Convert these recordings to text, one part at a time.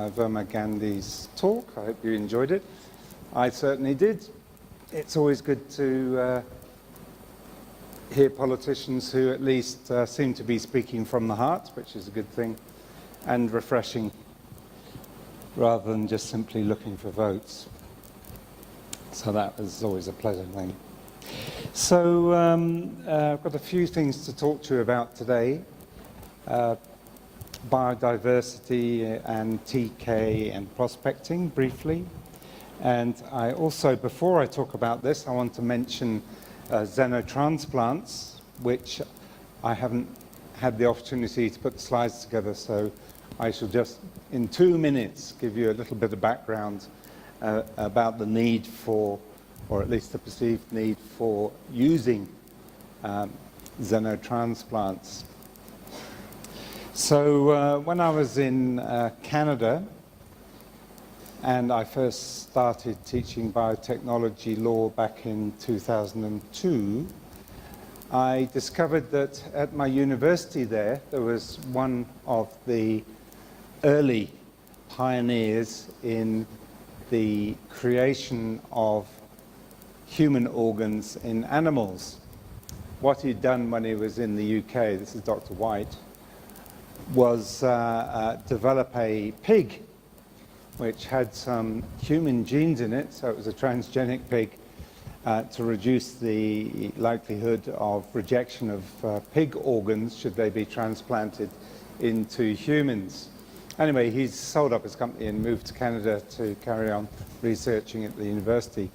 Verma Gandhi's talk. I hope you enjoyed it. I certainly did. It's always good to hear politicians who at least seem to be speaking from the heart, which is a good thing, and refreshing, rather than just simply looking for votes. So that is always a pleasant thing. So I've got a few things to talk to you about today. Biodiversity and TK and prospecting briefly. And I also, before I talk about this, I want to mention xenotransplants, which I haven't had the opportunity to put the slides together, so I shall just, in 2 minutes, give you a little bit of background about the need for, or at least the perceived need for, using xenotransplants. So when I was in Canada, and I first started teaching biotechnology law back in 2002, I discovered that at my university there was one of the early pioneers in the creation of human organs in animals. What he'd done when he was in the UK, this is Dr. White, was develop a pig which had some human genes in it, so it was a transgenic pig, to reduce the likelihood of rejection of pig organs should they be transplanted into humans. Anyway, he's sold up his company and moved to Canada to carry on researching at the university.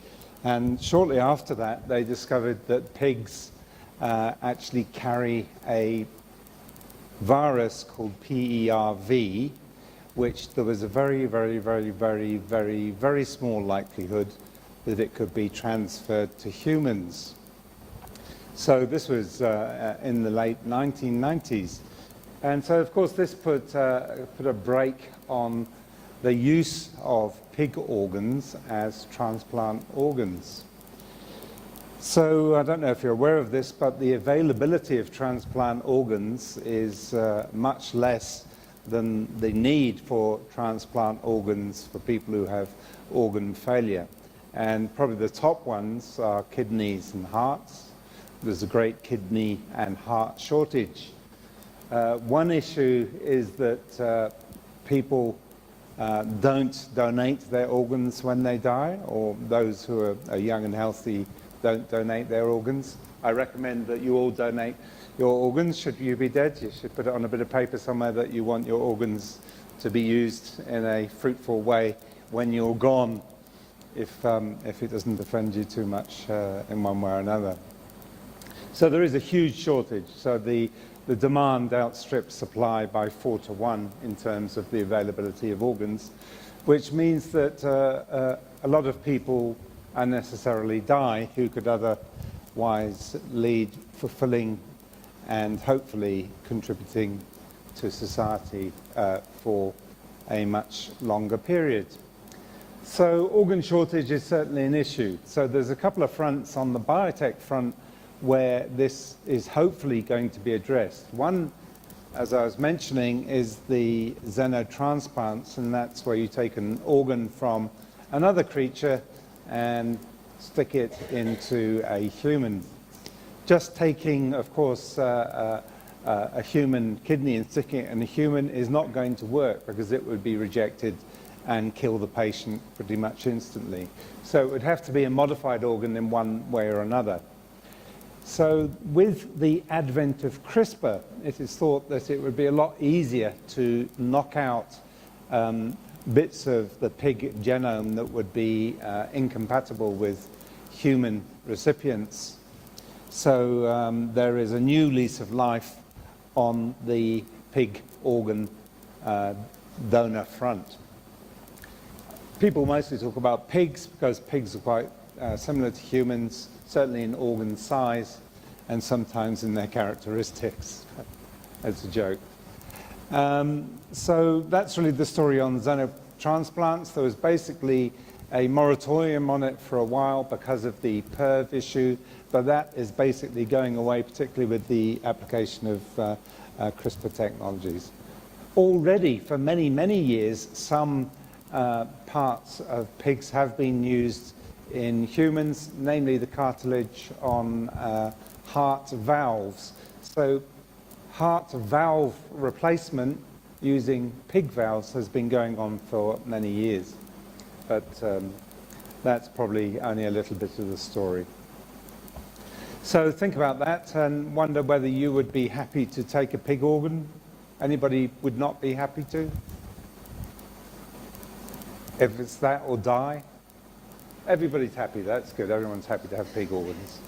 And shortly after that, they discovered that pigs actually carry a virus called PERV, which there was a very, very, very, very, very, very small likelihood that it could be transferred to humans. So this was in the late 1990s. And so, of course, this put a brake on the use of pig organs as transplant organs. So I don't know if you're aware of this, but the availability of transplant organs is much less than the need for transplant organs for people who have organ failure. And probably the top ones are kidneys and hearts. There's a great kidney and heart shortage. One issue is that people don't donate their organs when they die, or those who are young and healthy don't donate their organs. I recommend that you all donate your organs. Should you be dead, you should put it on a bit of paper somewhere that you want your organs to be used in a fruitful way when you're gone, if it doesn't offend you too much in one way or another. So there is a huge shortage. So the demand outstrips supply by 4 to 1 in terms of the availability of organs, which means that a lot of people unnecessarily die who could otherwise lead fulfilling and hopefully contributing to society for a much longer period. So organ shortage is certainly an issue. So there's a couple of fronts on the biotech front where this is hopefully going to be addressed. One, as I was mentioning, is the xenotransplants, and that's where you take an organ from another creature and stick it into a human. Just taking, of course, a human kidney and sticking it in a human is not going to work because it would be rejected and kill the patient pretty much instantly. So it would have to be a modified organ in one way or another. So with the advent of CRISPR, it is thought that it would be a lot easier to knock out bits of the pig genome that would be incompatible with human recipients. So there is a new lease of life on the pig organ donor front. People mostly talk about pigs because pigs are quite similar to humans, certainly in organ size and sometimes in their characteristics, as a joke. So that's really the story on xenotransplants. There was basically a moratorium on it for a while because of the PERV issue, but that is basically going away, particularly with the application of CRISPR technologies. already for many, many years, some parts of pigs have been used in humans, namely the cartilage on heart valves. So heart valve replacement using pig valves has been going on for many years. But that's probably only a little bit of the story. So think about that and wonder whether you would be happy to take a pig organ. Anybody would not be happy to? If it's that or die? Everybody's happy, that's good. Everyone's happy to have pig organs.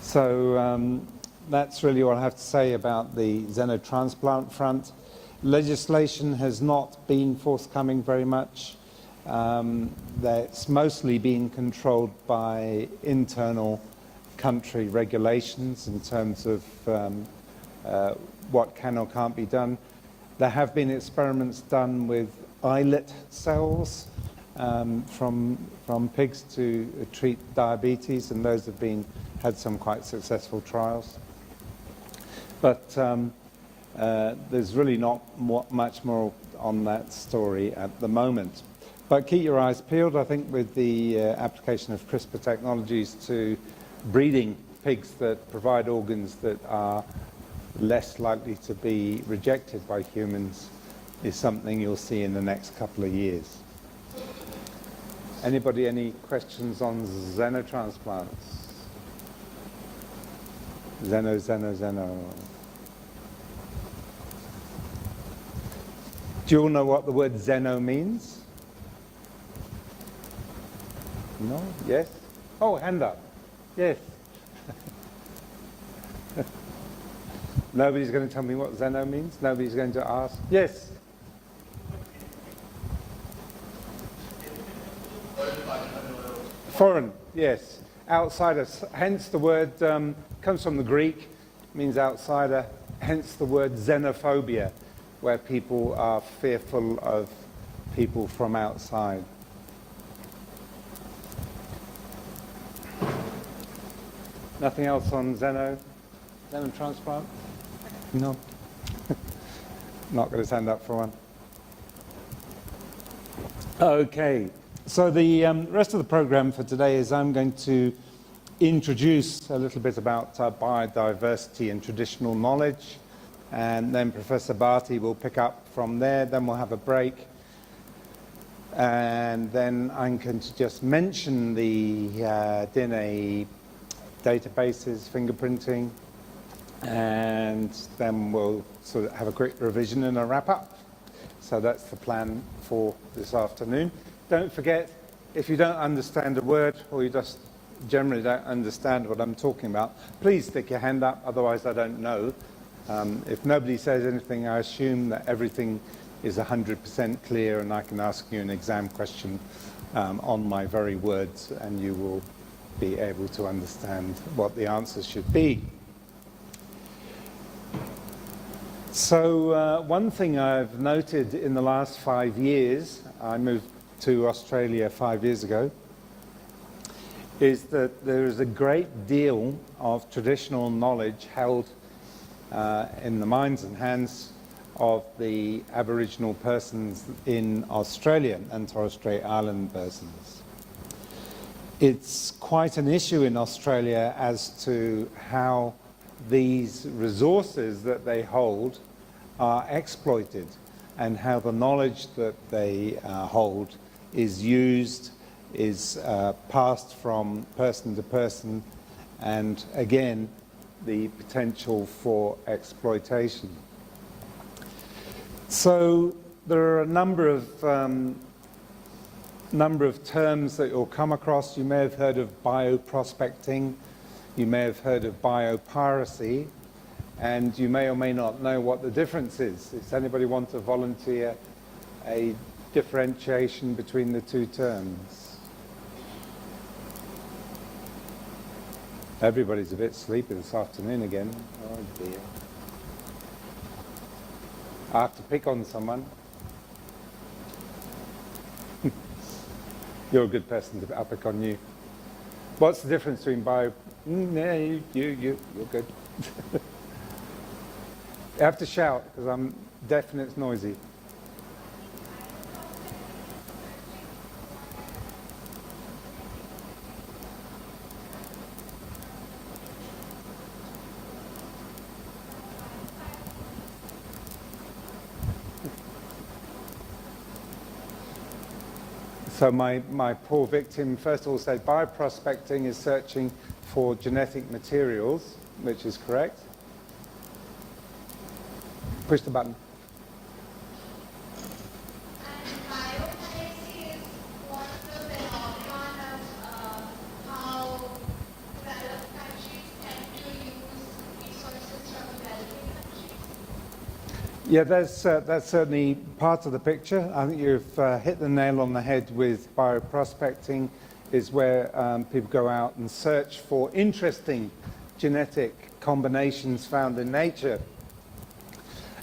So that's really what I have to say about the xenotransplant front. Legislation has not been forthcoming very much. That's mostly been controlled by internal country regulations in terms of what can or can't be done. There have been experiments done with islet cells from pigs to treat diabetes, and those have had some quite successful trials. But there's really not much more on that story at the moment. But keep your eyes peeled, I think, with the application of CRISPR technologies to breeding pigs that provide organs that are less likely to be rejected by humans is something you'll see in the next couple of years. Anybody, any questions on xenotransplants? Xeno. Do you all know what the word xeno means? No? Yes? Oh, hand up. Yes. Nobody's going to tell me what xeno means? Nobody's going to ask? Yes? Foreign, yes. Outsider, hence the word comes from the Greek, means outsider, hence the word xenophobia, where people are fearful of people from outside. Nothing else on xenotransplant? No. Not going to stand up for one. Okay, so the rest of the program for today is I'm going to introduce a little bit about biodiversity and traditional knowledge, and then Professor Bharti will pick up from there. Then we'll have a break, and then I'm going to just mention the DNA databases, fingerprinting, and then we'll sort of have a quick revision and a wrap-up. So that's the plan for this afternoon. Don't forget, if you don't understand a word or you just generally don't understand what I'm talking about, please stick your hand up, otherwise I don't know. If nobody says anything, I assume that everything is 100% clear and I can ask you an exam question on my very words and you will be able to understand what the answers should be. So one thing I've noted in the last 5 years, I moved to Australia 5 years ago, is that there is a great deal of traditional knowledge held in the minds and hands of the Aboriginal persons in Australia and Torres Strait Island persons. It's quite an issue in Australia as to how these resources that they hold are exploited and how the knowledge that they hold is used, is passed from person to person, and again, the potential for exploitation. So there are a number of terms that you'll come across. You may have heard of bioprospecting, you may have heard of biopiracy, and you may or may not know what the difference is. Does anybody want to volunteer a differentiation between the two terms? Everybody's a bit sleepy this afternoon again. Oh dear. I have to pick on someone. You're a good person to pick on you. What's the difference between bio... No, you're good. You have to shout because I'm deaf and it's noisy. So my poor victim first of all said bioprospecting is searching for genetic materials, which is correct. Push the button. And biopiracy is one of the phenomenon of how developed countries tend to use resources from developing countries. Yeah, that's certainly part of the picture. I think you've hit the nail on the head with bioprospecting, is where people go out and search for interesting genetic combinations found in nature.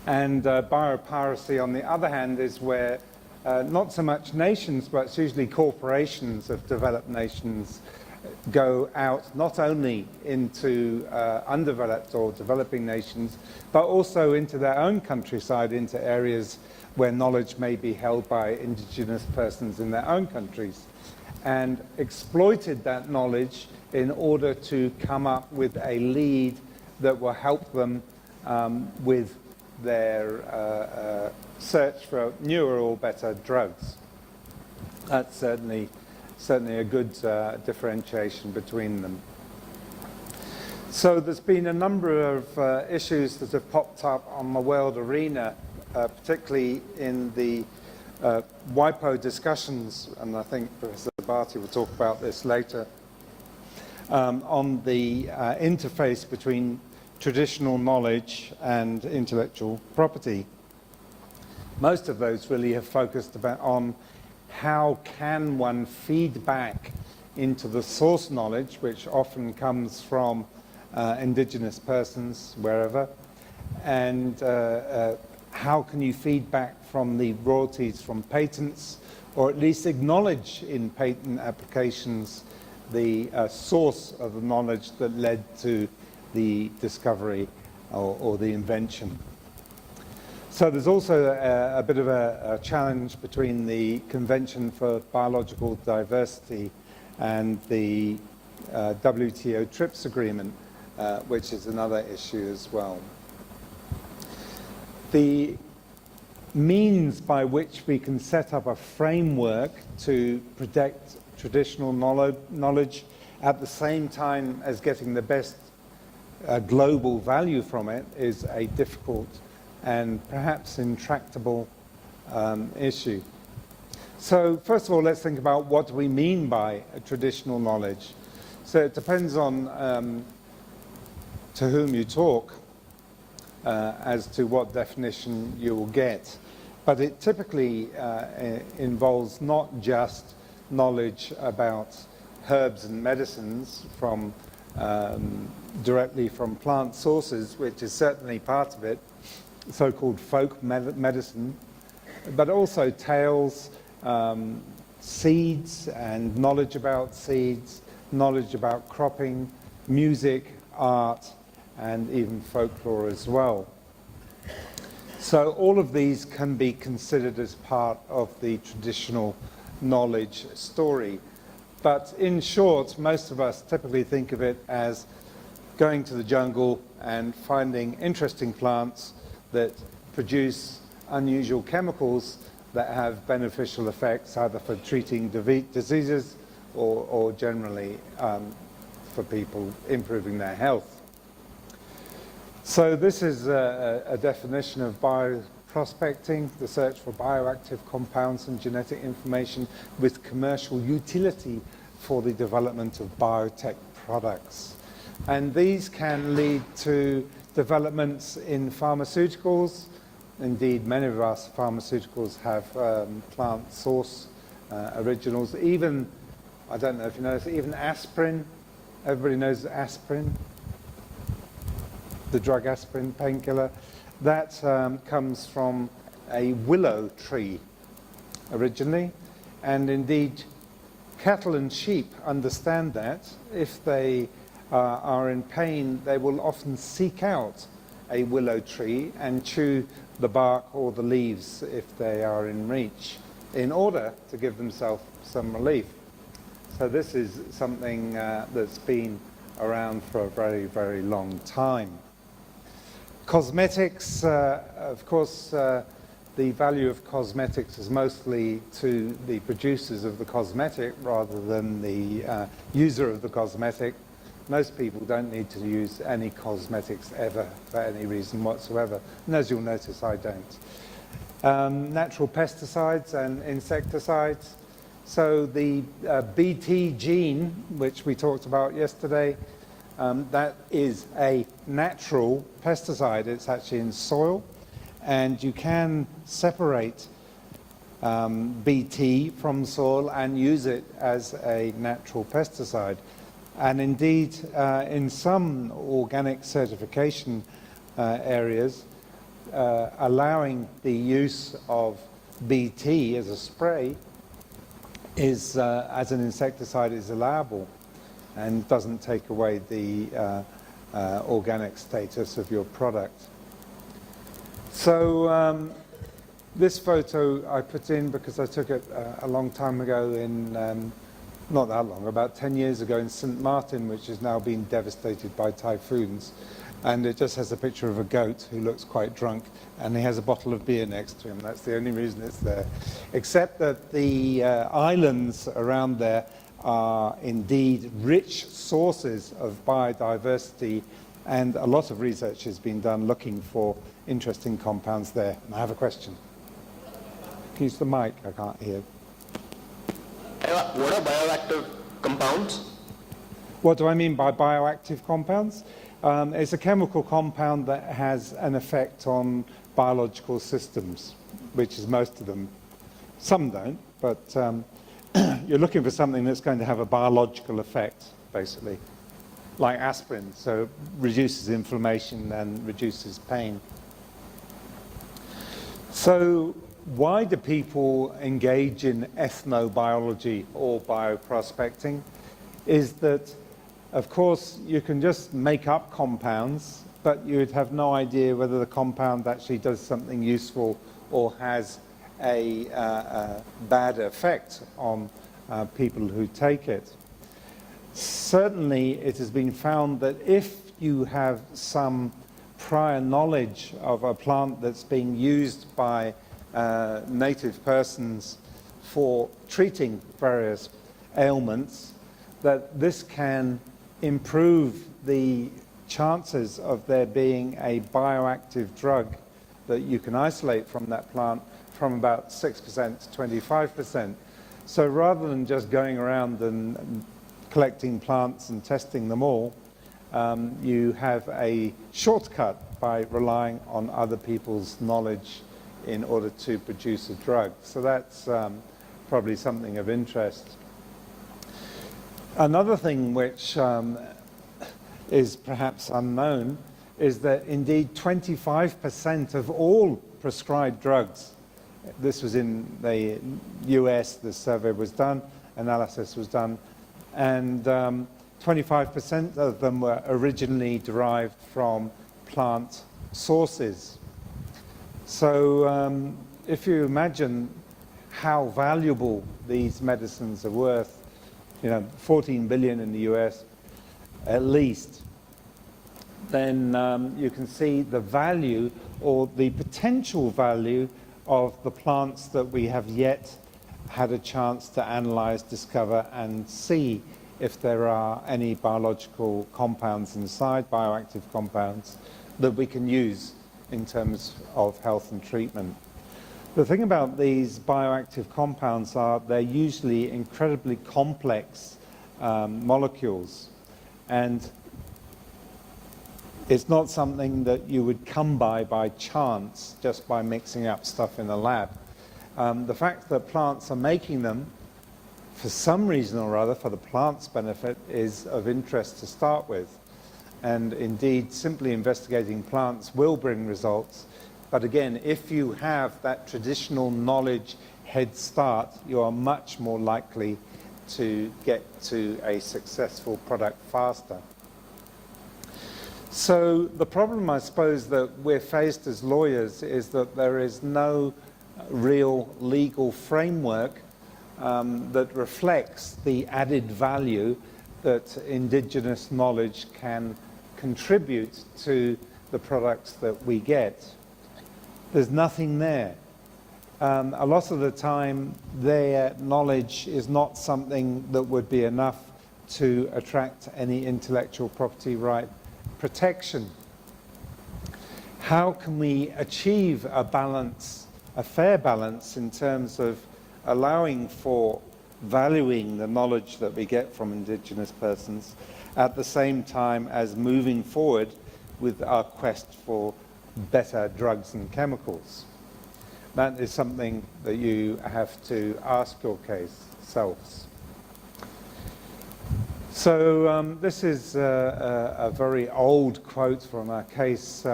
And biopiracy, on the other hand, is where not so much nations, but it's usually corporations of developed nations go out not only into undeveloped or developing nations, but also into their own countryside, into areas where knowledge may be held by indigenous persons in their own countries, and exploited that knowledge in order to come up with a lead that will help them with their search for newer or better drugs. That's certainly a good differentiation between them. So there's been a number of issues that have popped up on the world arena, particularly in the WIPO discussions, and I think Professor Barty will talk about this later, on the interface between traditional knowledge and intellectual property. Most of those really have focused on how can one feed back into the source knowledge, which often comes from indigenous persons, wherever, and how can you feed back from the royalties from patents, or at least acknowledge in patent applications the source of the knowledge that led to the discovery or the invention. So there's also a bit of a challenge between the Convention for Biological Diversity and the WTO TRIPS agreement, which is another issue as well. The means by which we can set up a framework to protect traditional knowledge at the same time as getting the best global value from it is a difficult and perhaps intractable issue. So first of all, let's think about what do we mean by traditional knowledge. So it depends on to whom you talk as to what definition you will get. But it typically involves not just knowledge about herbs and medicines from directly from plant sources, which is certainly part of it, so-called folk medicine, but also tales, seeds and knowledge about seeds, knowledge about cropping, music, art, and even folklore as well. So all of these can be considered as part of the traditional knowledge story. But in short, most of us typically think of it as going to the jungle and finding interesting plants that produce unusual chemicals that have beneficial effects either for treating diseases or generally for people improving their health. So this is a definition of bioprospecting, the search for bioactive compounds and genetic information with commercial utility for the development of biotech products. And these can lead to developments in pharmaceuticals. Indeed, many of us pharmaceuticals have plant source originals. Even, I don't know if you know this, even aspirin. Everybody knows aspirin, the drug aspirin, painkiller. That comes from a willow tree originally. And indeed, cattle and sheep understand that. If they are in pain, they will often seek out a willow tree and chew the bark or the leaves if they are in reach, in order to give themselves some relief. So this is something that's been around for a very, very long time. Cosmetics, of course, the value of cosmetics is mostly to the producers of the cosmetic rather than the user of the cosmetic. Most people don't need to use any cosmetics ever for any reason whatsoever, and as you'll notice, I don't. Natural pesticides and insecticides. So the Bt gene, which we talked about yesterday, that is a natural pesticide. It's actually in soil, and you can separate Bt from soil and use it as a natural pesticide. And indeed, in some organic certification areas, allowing the use of Bt as a spray is, as an insecticide, is allowable and doesn't take away the organic status of your product. So this photo I put in because I took it a long time ago in not that long, about 10 years ago in St. Martin, which has now been devastated by typhoons. And it just has a picture of a goat who looks quite drunk, and he has a bottle of beer next to him. That's the only reason it's there. Except that the islands around there are indeed rich sources of biodiversity, and a lot of research has been done looking for interesting compounds there. And I have a question. Can you use the mic? I can't hear. What are bioactive compounds? What do I mean by bioactive compounds? It's a chemical compound that has an effect on biological systems, which is most of them. Some don't, but you're looking for something that's going to have a biological effect, basically, like aspirin, so it reduces inflammation and reduces pain. So why do people engage in ethnobiology or bioprospecting? Is that, of course, you can just make up compounds, but you'd have no idea whether the compound actually does something useful or has a bad effect on people who take it. Certainly, it has been found that if you have some prior knowledge of a plant that's being used by native persons for treating various ailments, that this can improve the chances of there being a bioactive drug that you can isolate from that plant from about 6% to 25%. So rather than just going around and collecting plants and testing them all, you have a shortcut by relying on other people's knowledge in order to produce a drug. So that's probably something of interest. Another thing which is perhaps unknown is that indeed 25% of all prescribed drugs, this was in the US, the survey was done, analysis was done, and 25% of them were originally derived from plant sources. So if you imagine how valuable these medicines are worth, 14 billion in the US at least, then you can see the value or the potential value of the plants that we have yet had a chance to analyze, discover, and see if there are any biological compounds inside, bioactive compounds, that we can use in terms of health and treatment. The thing about these bioactive compounds are they're usually incredibly complex molecules, and it's not something that you would come by chance just by mixing up stuff in a lab. The fact that plants are making them for some reason or other, for the plant's benefit, is of interest to start with. And indeed, simply investigating plants will bring results. But again, if you have that traditional knowledge head start, you are much more likely to get to a successful product faster. So the problem, I suppose, that we're faced as lawyers is that there is no real legal framework that reflects the added value that indigenous knowledge can contribute to the products that we get. There's nothing there. A lot of the time, their knowledge is not something that would be enough to attract any intellectual property right protection. How can we achieve a balance, a fair balance, in terms of allowing for valuing the knowledge that we get from indigenous persons at the same time as moving forward with our quest for better drugs and chemicals? That is something that you have to ask your case selves. So this is a very old quote from a case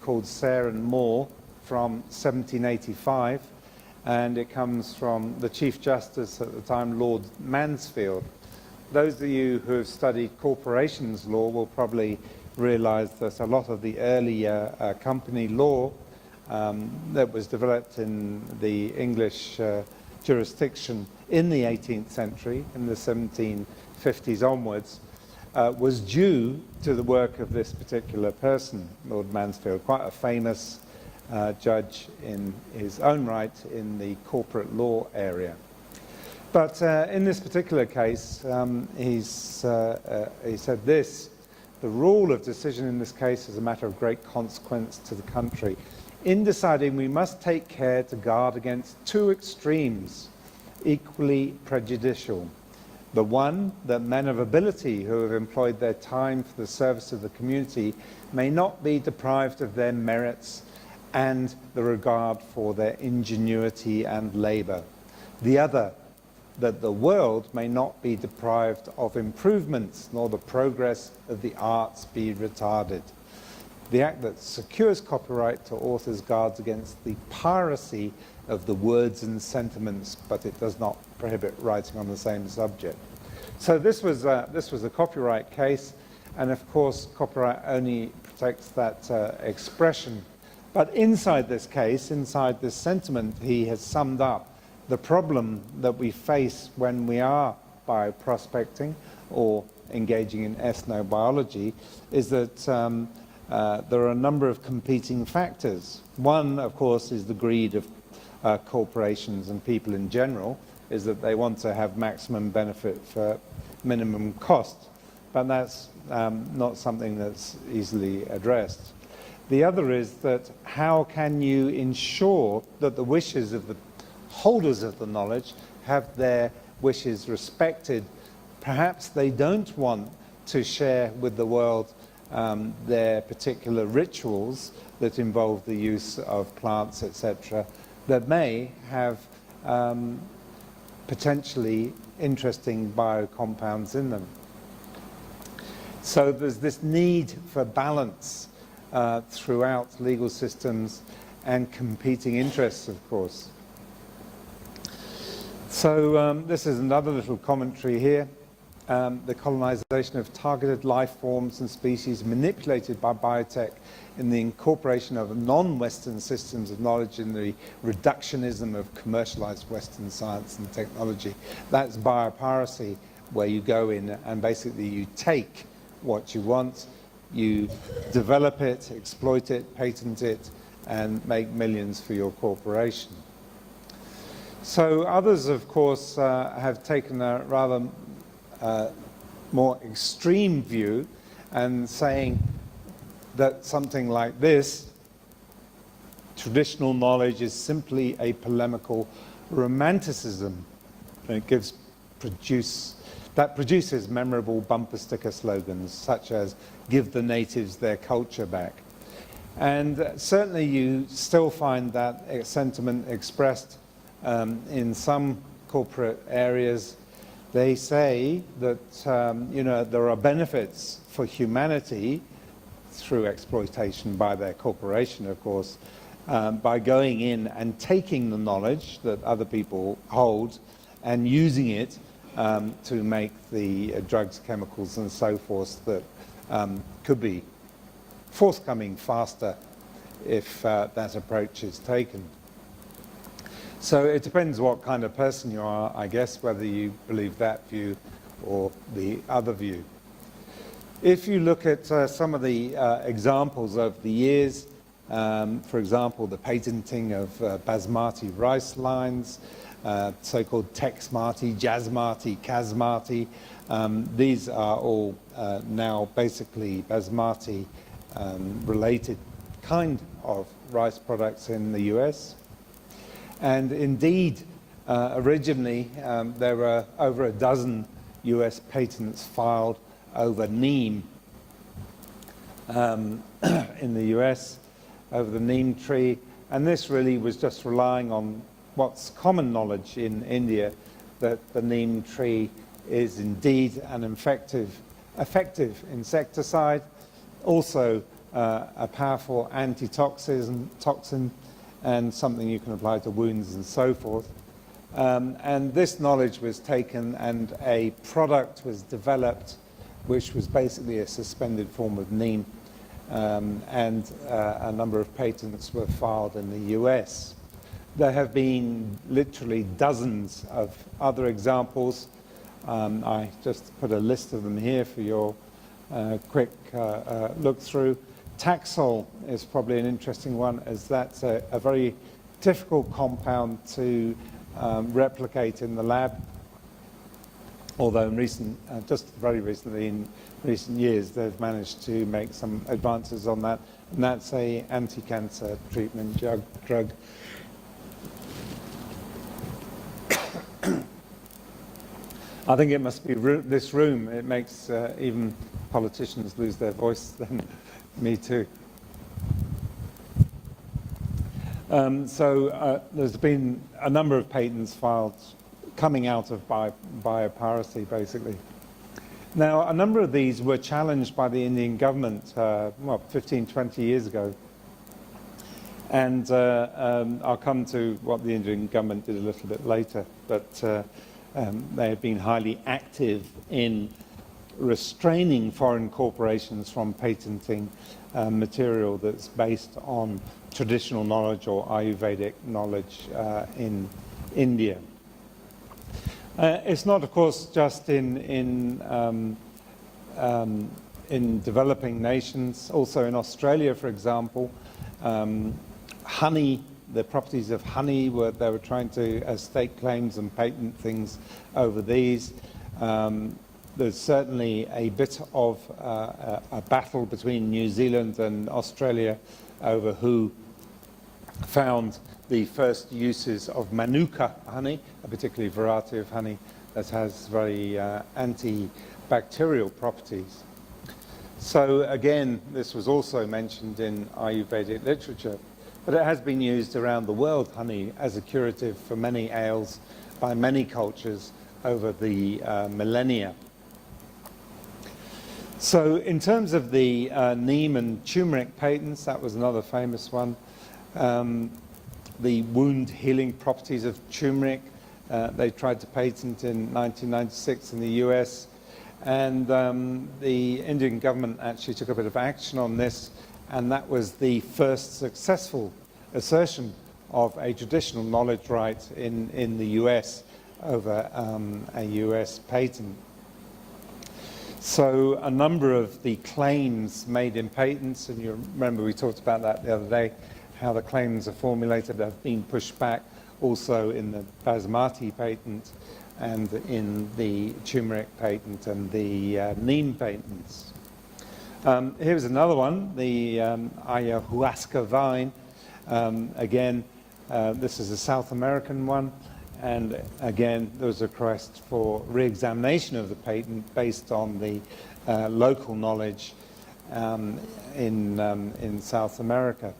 called Sayre and Moore from 1785, and it comes from the Chief Justice at the time, Lord Mansfield. Those of you who have studied corporations law will probably realize that a lot of the earlier company law that was developed in the English jurisdiction in the 18th century, in the 1750s onwards, was due to the work of this particular person, Lord Mansfield, quite a famous judge in his own right in the corporate law area. But in this particular case, he said this: the rule of decision in this case is a matter of great consequence to the country. In deciding, we must take care to guard against two extremes, equally prejudicial. The one, that men of ability who have employed their time for the service of the community may not be deprived of their merits and the regard for their ingenuity and labour. The other, that the world may not be deprived of improvements, nor the progress of the arts be retarded. The act that secures copyright to authors guards against the piracy of the words and sentiments, but it does not prohibit writing on the same subject. So this was a copyright case, and of course copyright only protects that expression. But inside this case, inside this sentiment, he has summed up the problem that we face when we are bioprospecting or engaging in ethnobiology, is that there are a number of competing factors. One, of course, is the greed of corporations and people in general, is that they want to have maximum benefit for minimum cost. But that's not something that's easily addressed. The other is that how can you ensure that the wishes of the holders of the knowledge have their wishes respected? Perhaps they don't want to share with the world their particular rituals that involve the use of plants, etc., that may have potentially interesting biocompounds in them. So there's this need for balance throughout legal systems and competing interests, of course. So this is another little commentary here. The colonization of targeted life forms and species manipulated by biotech in the incorporation of non-Western systems of knowledge in the reductionism of commercialized Western science and technology. That's biopiracy, where you go in and basically you take what you want, you develop it, exploit it, patent it, and make millions for your corporation. So others, of course, have taken a rather more extreme view and saying that something like this, traditional knowledge, is simply a polemical romanticism that produces memorable bumper sticker slogans such as "Give the natives their culture back." And certainly you still find that sentiment expressed in some corporate areas. They say that there are benefits for humanity through exploitation by their corporation, of course, by going in and taking the knowledge that other people hold and using it to make the drugs, chemicals, and so forth that could be forthcoming faster if that approach is taken. So it depends what kind of person you are, I guess, whether you believe that view or the other view. If you look at some of the examples over the years, for example, the patenting of basmati rice lines, so-called Texmati, Jasmati, Kasmati, these are all now basically basmati related kind of rice products in the US. And indeed, originally there were over a dozen US patents filed over neem in the US, over the neem tree, and this really was just relying on what's common knowledge in India, that the neem tree is indeed an effective insecticide, also a powerful antitoxin, and something you can apply to wounds and so forth. And this knowledge was taken and a product was developed which was basically a suspended form of neem, and a number of patents were filed in the US. There have been literally dozens of other examples. I just put a list of them here for your quick look through. Taxol is probably an interesting one, as that's a very difficult compound to replicate in the lab. Although in just very recently, in recent years, they've managed to make some advances on that, and that's a anti-cancer treatment drug. I think it must be this room. It makes even politicians lose their voice. Then me too. There's been a number of patents filed coming out of biopiracy, basically. Now, a number of these were challenged by the Indian government, 15, 20 years ago. And I'll come to what the Indian government did a little bit later, but they have been highly active in restraining foreign corporations from patenting material that's based on traditional knowledge or Ayurvedic knowledge in India. It's not, of course, just in developing nations. Also in Australia, for example, honey, the properties of honey, they were trying to stake claims and patent things over these. There's certainly a bit of a battle between New Zealand and Australia over who found the first uses of Manuka honey, a particular variety of honey that has very antibacterial properties. So again, this was also mentioned in Ayurvedic literature, but it has been used around the world, honey, as a curative for many ails by many cultures over the millennia. So in terms of the neem and turmeric patents, that was another famous one. The wound healing properties of turmeric, they tried to patent in 1996 in the US, and the Indian government actually took a bit of action on this, and that was the first successful assertion of a traditional knowledge right in the US over a US patent. So a number of the claims made in patents, and you remember we talked about that the other day, how the claims are formulated, have been pushed back also in the basmati patent and in the turmeric patent and the neem patents. Here's another one, the ayahuasca vine. Again, this is a South American one, and again there was a request for re-examination of the patent based on the local knowledge in South America.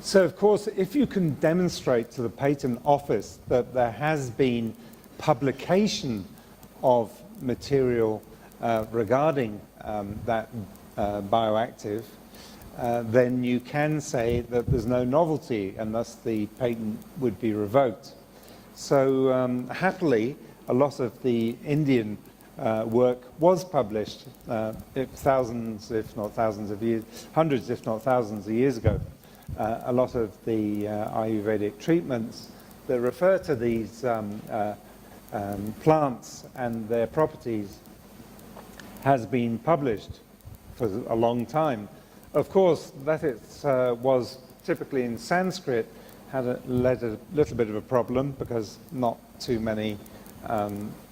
So of course, if you can demonstrate to the patent office that there has been publication of material regarding that bioactive, then you can say that there's no novelty, and thus the patent would be revoked. So happily, a lot of the Indian work was published thousands, if not thousands of years, hundreds, if not thousands of years ago. A lot of the Ayurvedic treatments that refer to these plants and their properties has been published for a long time. Of course, that it was typically in Sanskrit led a little bit of a problem because not too many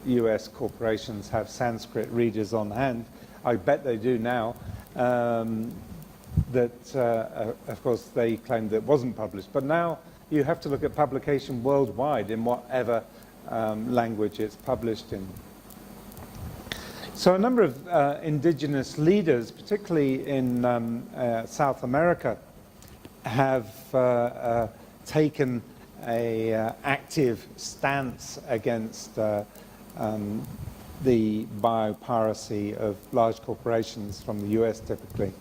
US corporations have Sanskrit readers on hand. I bet they do now. Of course, they claimed that it wasn't published. But now you have to look at publication worldwide in whatever language it's published in. So a number of indigenous leaders, particularly in South America, have taken an active stance against the biopiracy of large corporations from the US typically.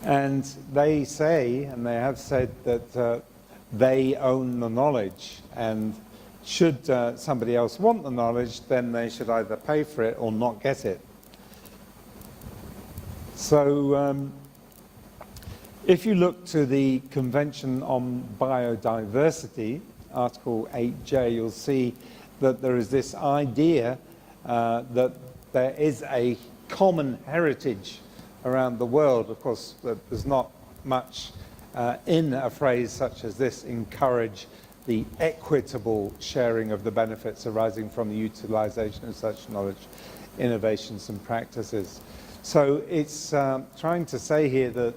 And they say, and they have said, that they own the knowledge, and should somebody else want the knowledge, then they should either pay for it or not get it. So if you look to the Convention on Biodiversity, Article 8J, you'll see that there is this idea that there is a common heritage around the world. Of course, there's not much in a phrase such as this, encourage the equitable sharing of the benefits arising from the utilization of such knowledge, innovations and practices. So it's trying to say here that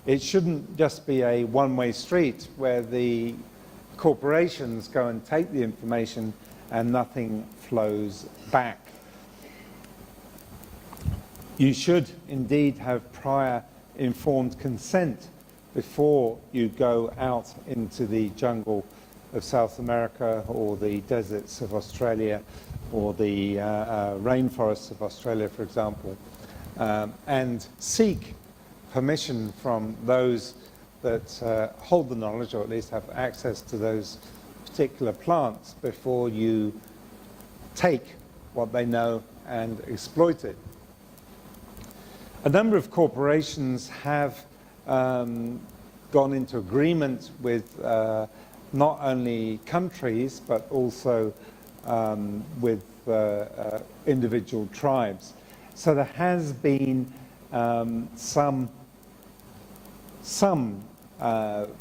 it shouldn't just be a one-way street where the corporations go and take the information and nothing flows back. You should indeed have prior informed consent before you go out into the jungle of South America or the deserts of Australia or the rainforests of Australia, for example, and seek permission from those that hold the knowledge, or at least have access to those particular plants, before you take what they know and exploit it. A number of corporations have gone into agreement with not only countries, but also with individual tribes. So there has been some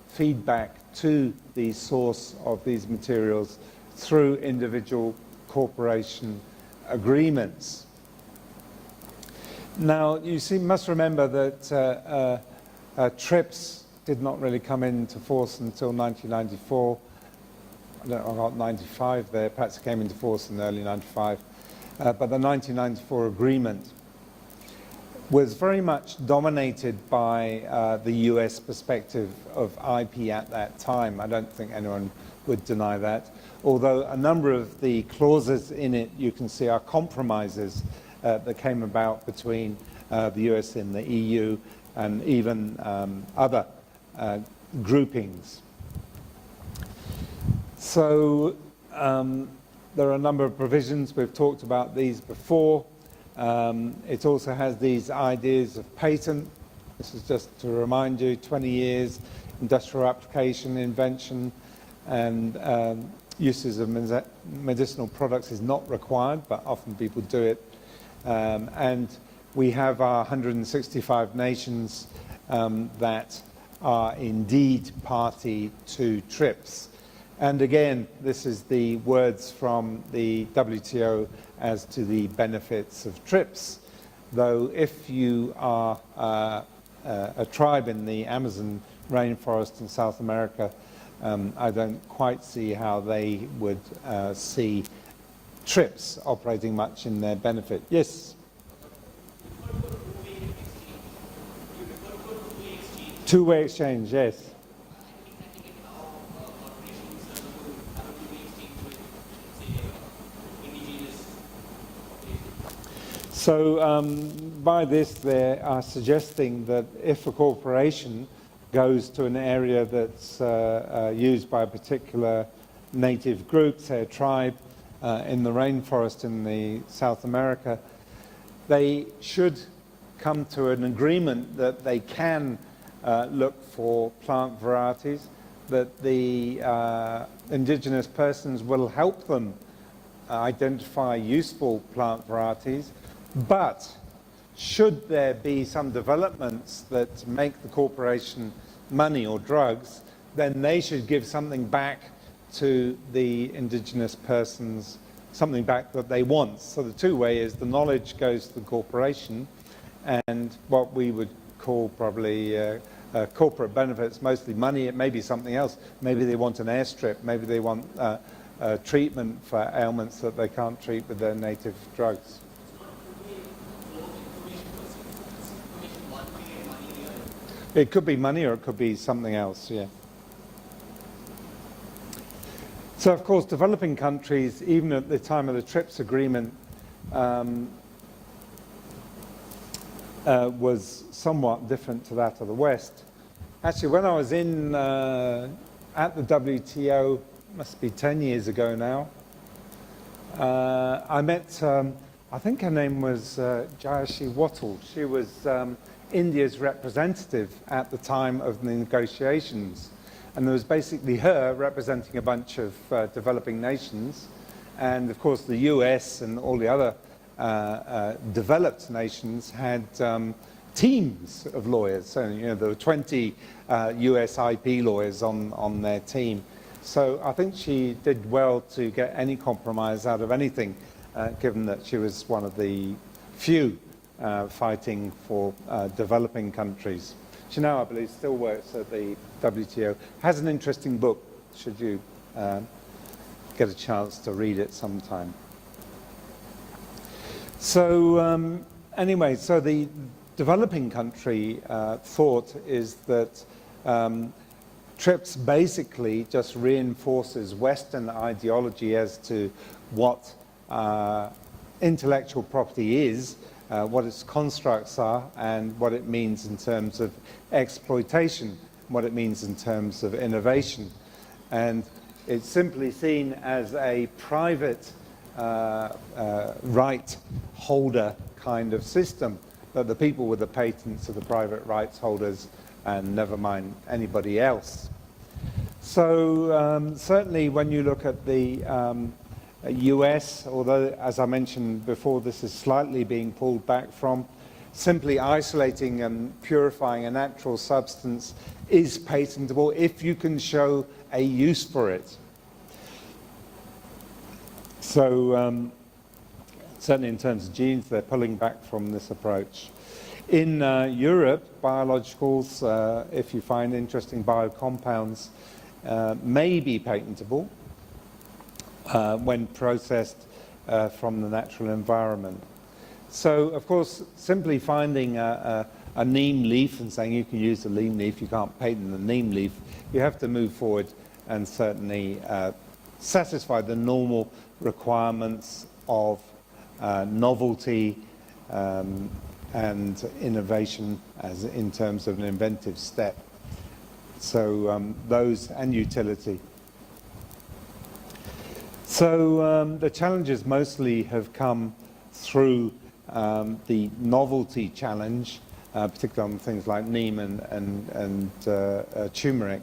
feedback to the source of these materials through individual corporation agreements. Now, you must remember that TRIPS did not really come into force until 1994. I got 95 there, perhaps it came into force in early 95. But the 1994 agreement was very much dominated by the US perspective of IP at that time. I don't think anyone would deny that. Although a number of the clauses in it, you can see, are compromises that came about between the US and the EU and even other groupings. So there are a number of provisions. We've talked about these before. It also has these ideas of patent. This is just to remind you, 20 years, industrial application, invention, and uses of medicinal products is not required, but often people do it. And we have our 165 nations that are indeed party to TRIPS. And again, this is the words from the WTO as to the benefits of TRIPS. Though if you are a tribe in the Amazon rainforest in South America, I don't quite see how they would see TRIPS operating much in their benefit. Yes? Two-way exchange, yes. So by this, they are suggesting that if a corporation goes to an area that's used by a particular native group, say a tribe, in the rainforest in the South America, they should come to an agreement that they can look for plant varieties, that the indigenous persons will help them identify useful plant varieties, but should there be some developments that make the corporation money or drugs, then they should give something back to the indigenous persons, something back that they want. So the two-way is the knowledge goes to the corporation, and what we would call probably corporate benefits, mostly money. It may be something else. Maybe they want an airstrip. Maybe they want treatment for ailments that they can't treat with their native drugs. It could be money, or it could be something else, yeah. So, of course, developing countries, even at the time of the TRIPS agreement, was somewhat different to that of the West. Actually, when I was in at the WTO, must be 10 years ago now, I met, I think her name was Jayashi Wattle. She was India's representative at the time of the negotiations. And there was basically her representing a bunch of developing nations. And of course, the US and all the other developed nations had teams of lawyers. So, you know, there were 20 US IP lawyers on their team. So I think she did well to get any compromise out of anything, given that she was one of the few fighting for developing countries. She now, I believe, still works at the WTO. Has an interesting book, should you get a chance to read it sometime. So anyway, so the developing country thought is that TRIPS basically just reinforces Western ideology as to what intellectual property is, what its constructs are, and what it means in terms of exploitation, what it means in terms of innovation. And it's simply seen as a private right holder kind of system, that the people with the patents are the private rights holders and never mind anybody else. So certainly when you look at the US, although as I mentioned before, this is slightly being pulled back from, simply isolating and purifying a natural substance is patentable if you can show a use for it. So certainly in terms of genes, they're pulling back from this approach. In Europe, biologicals, if you find interesting biocompounds, may be patentable when processed from the natural environment. So, of course, simply finding a neem leaf and saying you can use the neem leaf, you can't patent the neem leaf, you have to move forward and certainly satisfy the normal requirements of novelty and innovation as in terms of an inventive step. So those and utility. So the challenges mostly have come through the novelty challenge, particularly on things like neem and turmeric.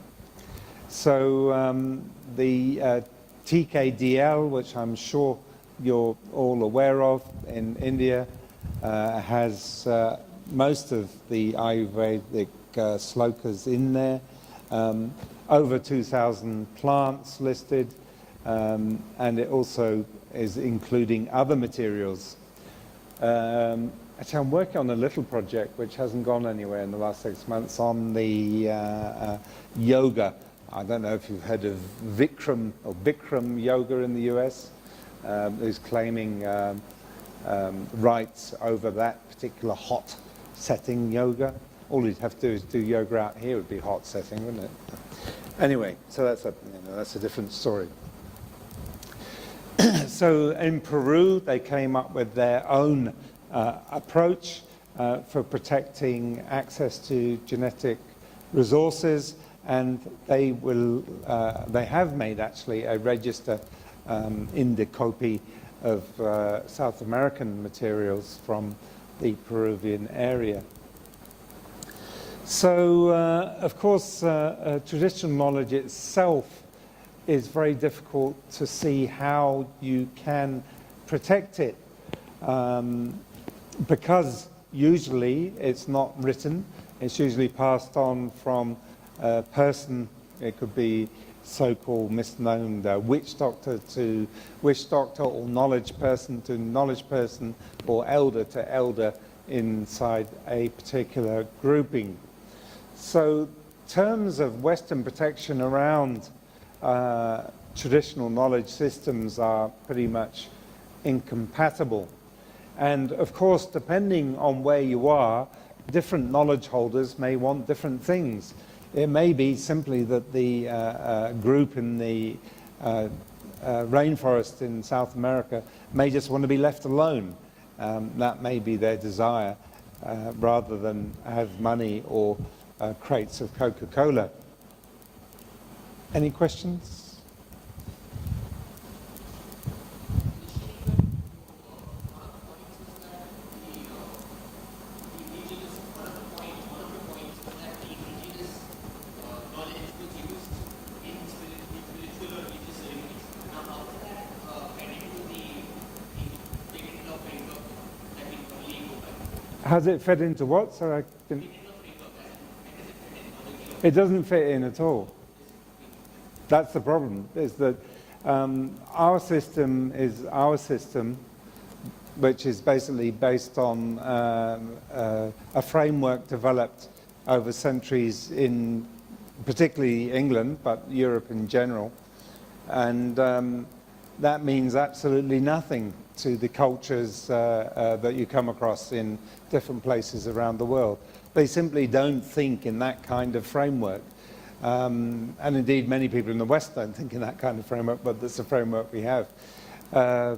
So the TKDL, which I'm sure you're all aware of in India, has most of the Ayurvedic slokas in there. Over 2,000 plants listed, and it also is including other materials. Actually, I'm working on a little project which hasn't gone anywhere in the last 6 months on the yoga. I don't know if you've heard of Vikram or Bikram yoga in the US, who's claiming rights over that particular hot setting yoga. All you'd have to do is do yoga out here, would be hot setting, wouldn't it? Anyway, so that's a different story. So in Peru, they came up with their own approach for protecting access to genetic resources, and they have made actually a register indicopy of South American materials from the Peruvian area. So, of course, traditional knowledge itself is very difficult to see how you can protect it, because usually it's not written. It's usually passed on from a person. It could be so-called misknown witch doctor to witch doctor, or knowledge person to knowledge person, or elder to elder inside a particular grouping. So terms of Western protection around traditional knowledge systems are pretty much incompatible. And of course, depending on where you are, different knowledge holders may want different things. It may be simply that the group in the rainforest in South America may just want to be left alone. That may be their desire, rather than have money or crates of Coca-Cola. Any questions? Has it fed into what? So I didn't... It doesn't fit in at all. That's the problem, is that our system is our system, which is basically based on a framework developed over centuries in particularly England, but Europe in general. And that means absolutely nothing to the cultures that you come across in different places around the world. They simply don't think in that kind of framework. And indeed, many people in the West don't think in that kind of framework, but that's the framework we have. How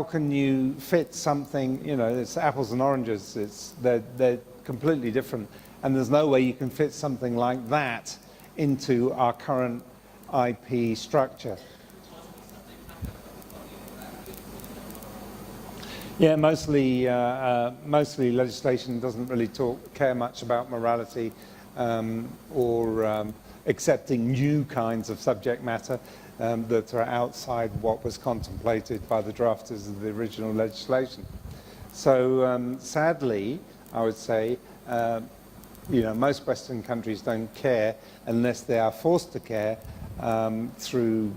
can you fit something, you know, it's apples and oranges, they're completely different. And there's no way you can fit something like that into our current IP structure. Yeah, mostly legislation doesn't really care much about morality or accepting new kinds of subject matter that are outside what was contemplated by the drafters of the original legislation. So sadly, I would say, you know, most Western countries don't care unless they are forced to care through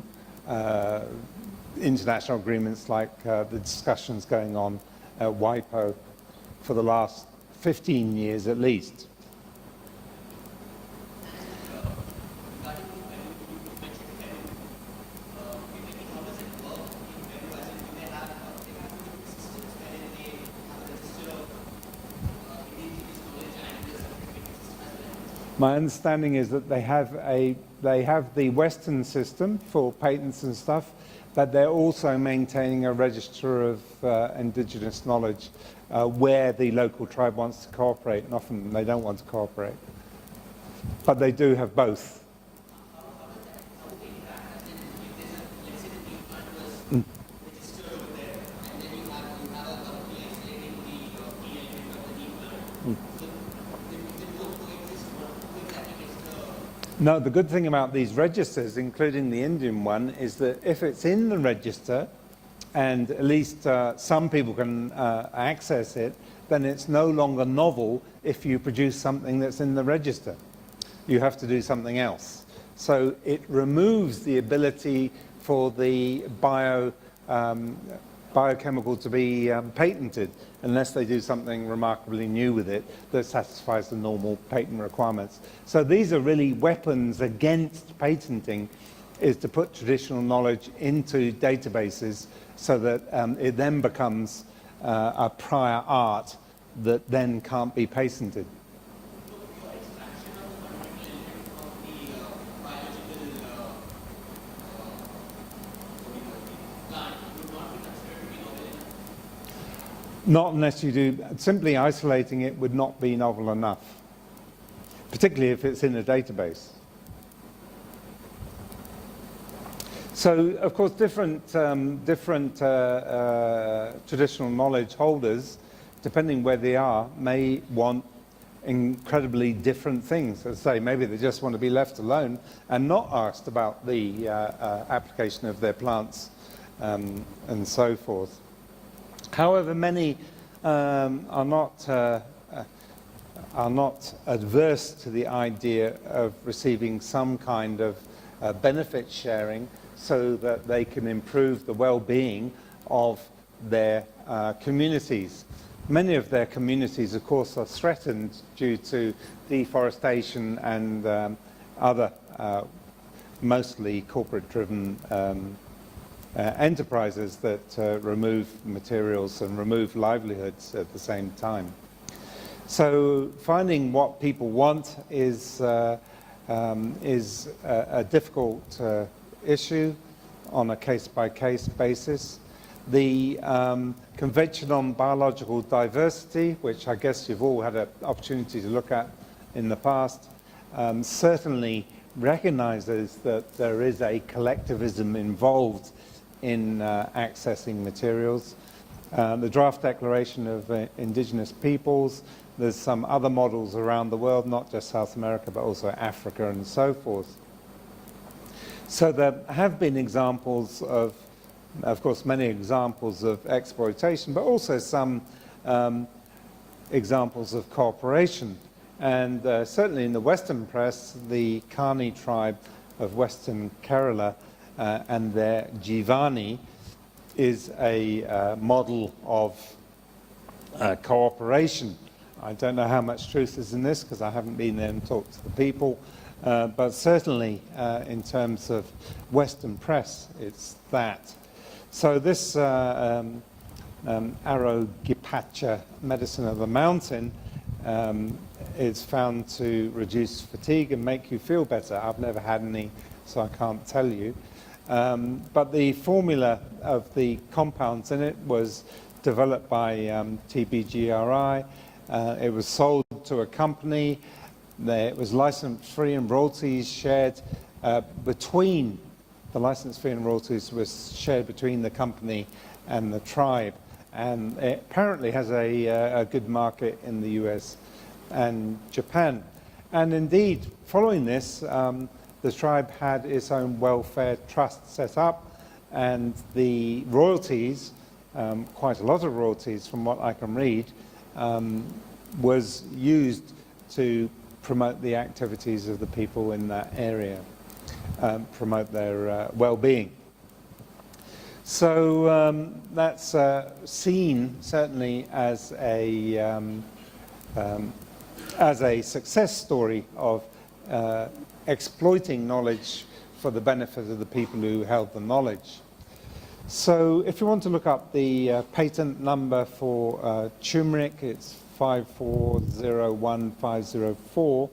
international agreements like the discussions going on at WIPO for the last 15 years at least. My understanding is that they have the Western system for patents and stuff, but they're also maintaining a register of indigenous knowledge where the local tribe wants to cooperate, and often they don't want to cooperate. But they do have both. No, the good thing about these registers, including the Indian one, is that if it's in the register, and at least some people can access it, then it's no longer novel if you produce something that's in the register. You have to do something else. So it removes the ability for the biochemical to be patented unless they do something remarkably new with it that satisfies the normal patent requirements. So these are really weapons against patenting, is to put traditional knowledge into databases so that it then becomes a prior art that then can't be patented. Not unless you do, simply isolating it would not be novel enough, particularly if it's in a database. So, of course, different traditional knowledge holders, depending where they are, may want incredibly different things. As I say, maybe they just want to be left alone and not asked about the application of their plants and so forth. However, many are not adverse to the idea of receiving some kind of benefit sharing so that they can improve the well-being of their communities. Many of their communities, of course, are threatened due to deforestation and other mostly corporate-driven enterprises that remove materials and remove livelihoods at the same time. So finding what people want is a difficult issue on a case-by-case basis. The Convention on Biological Diversity, which I guess you've all had an opportunity to look at in the past, certainly recognizes that there is a collectivism involved in accessing materials. The Draft Declaration of Indigenous Peoples, there's some other models around the world, not just South America, but also Africa and so forth. So there have been examples of course, many examples of exploitation, but also some examples of cooperation. And certainly in the Western press, the Kani tribe of Western Kerala and their Jivani is a model of cooperation. I don't know how much truth is in this because I haven't been there and talked to the people, but certainly in terms of Western press, it's that. So this Arogipacha medicine of the mountain is found to reduce fatigue and make you feel better. I've never had any, so I can't tell you. But the formula of the compounds in it was developed by TBGRI. It was sold to a company. It was license-free and royalties shared between the license fee and royalties was shared between the company and the tribe, and it apparently has a good market in the US and Japan. And indeed, following this, the tribe had its own welfare trust set up, and the royalties, quite a lot of royalties from what I can read, was used to promote the activities of the people in that area. Promote their well-being. So that's seen certainly as a success story of exploiting knowledge for the benefit of the people who held the knowledge. So if you want to look up the patent number for turmeric, it's 5401504,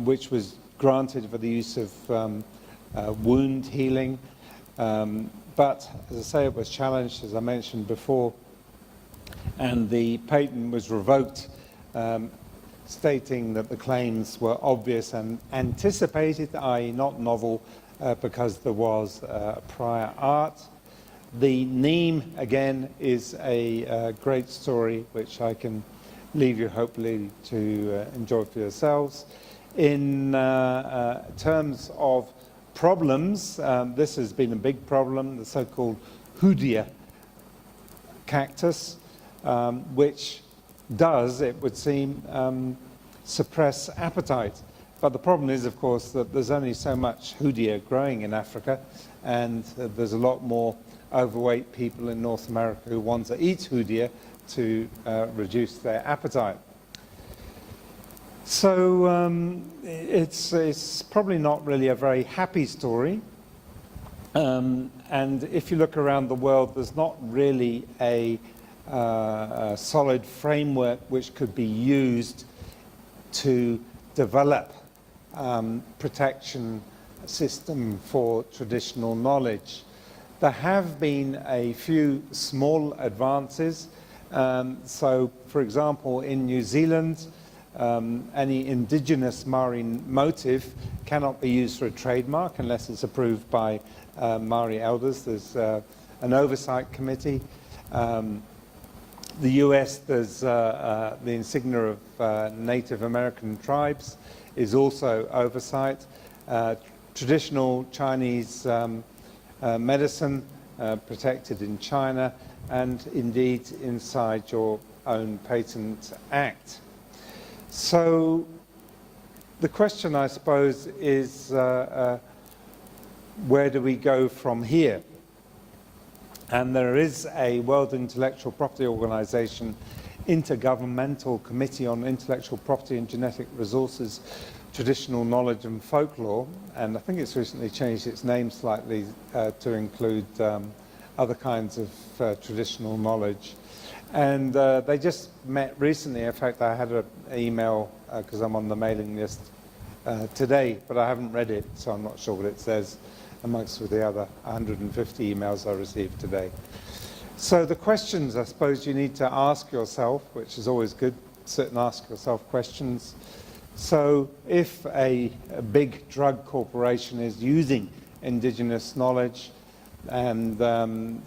which was granted for the use of wound healing, but as I say, it was challenged, as I mentioned before, and the patent was revoked, stating that the claims were obvious and anticipated, i.e. not novel, because there was prior art. The neem, again, is a great story, which I can leave you hopefully to enjoy for yourselves. In terms of problems, this has been a big problem, the so-called Hoodia cactus, which does, it would seem, suppress appetite. But the problem is, of course, that there's only so much Hoodia growing in Africa, and there's a lot more overweight people in North America who want to eat Hoodia to reduce their appetite. So it's probably not really a very happy story. And if you look around the world, there's not really a solid framework which could be used to develop protection system for traditional knowledge. There have been a few small advances. So, for example, in New Zealand, any indigenous Maori motif cannot be used for a trademark unless it's approved by Maori elders. There's an oversight committee. The US, there's the insignia of Native American tribes is also oversight. Traditional Chinese medicine protected in China, and indeed inside your own Patent Act. So the question, I suppose, is where do we go from here? And there is a World Intellectual Property Organization Intergovernmental Committee on Intellectual Property and Genetic Resources, Traditional Knowledge and Folklore, and I think it's recently changed its name slightly to include other kinds of traditional knowledge. And they just met recently. In fact, I had an email, because I'm on the mailing list today, but I haven't read it, so I'm not sure what it says amongst the other 150 emails I received today. So the questions, I suppose, you need to ask yourself, which is always good, sit and ask yourself questions. So if a big drug corporation is using indigenous knowledge and